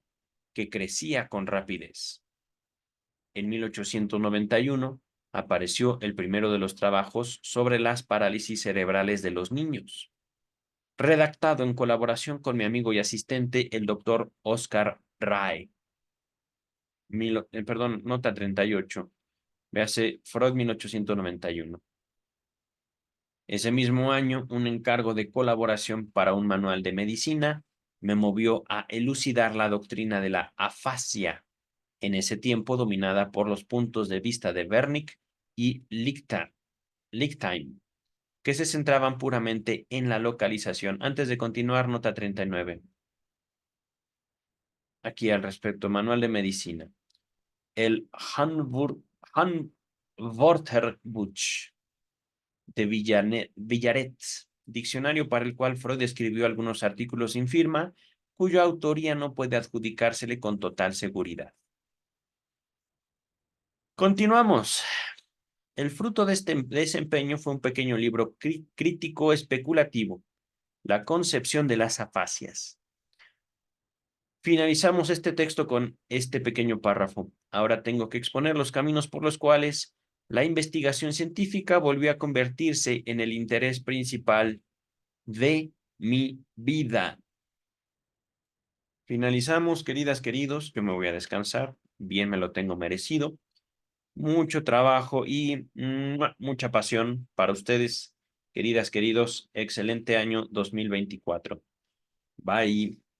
que crecía con rapidez. En 1891 apareció el primero de los trabajos sobre las parálisis cerebrales de los niños, redactado en colaboración con mi amigo y asistente, el doctor Oscar Rae. Perdón, nota 38. Véase Freud 1891. Ese mismo año, un encargo de colaboración para un manual de medicina me movió a elucidar la doctrina de la afasia, en ese tiempo dominada por los puntos de vista de Wernicke y Lichtheim, que se centraban puramente en la localización. Antes de continuar, nota 39. Aquí al respecto, manual de medicina. El Handwörterbuch de Villaret, diccionario para el cual Freud escribió algunos artículos sin firma, cuya autoría no puede adjudicársele con total seguridad. Continuamos. El fruto de este desempeño fue un pequeño libro crítico especulativo, La concepción de las afasias. Finalizamos este texto con este pequeño párrafo. Ahora tengo que exponer los caminos por los cuales la investigación científica volvió a convertirse en el interés principal de mi vida. Finalizamos, queridas, queridos. Yo me voy a descansar. Bien me lo tengo merecido. Mucho trabajo y mucha pasión para ustedes, queridas, queridos. Excelente año 2024. Bye.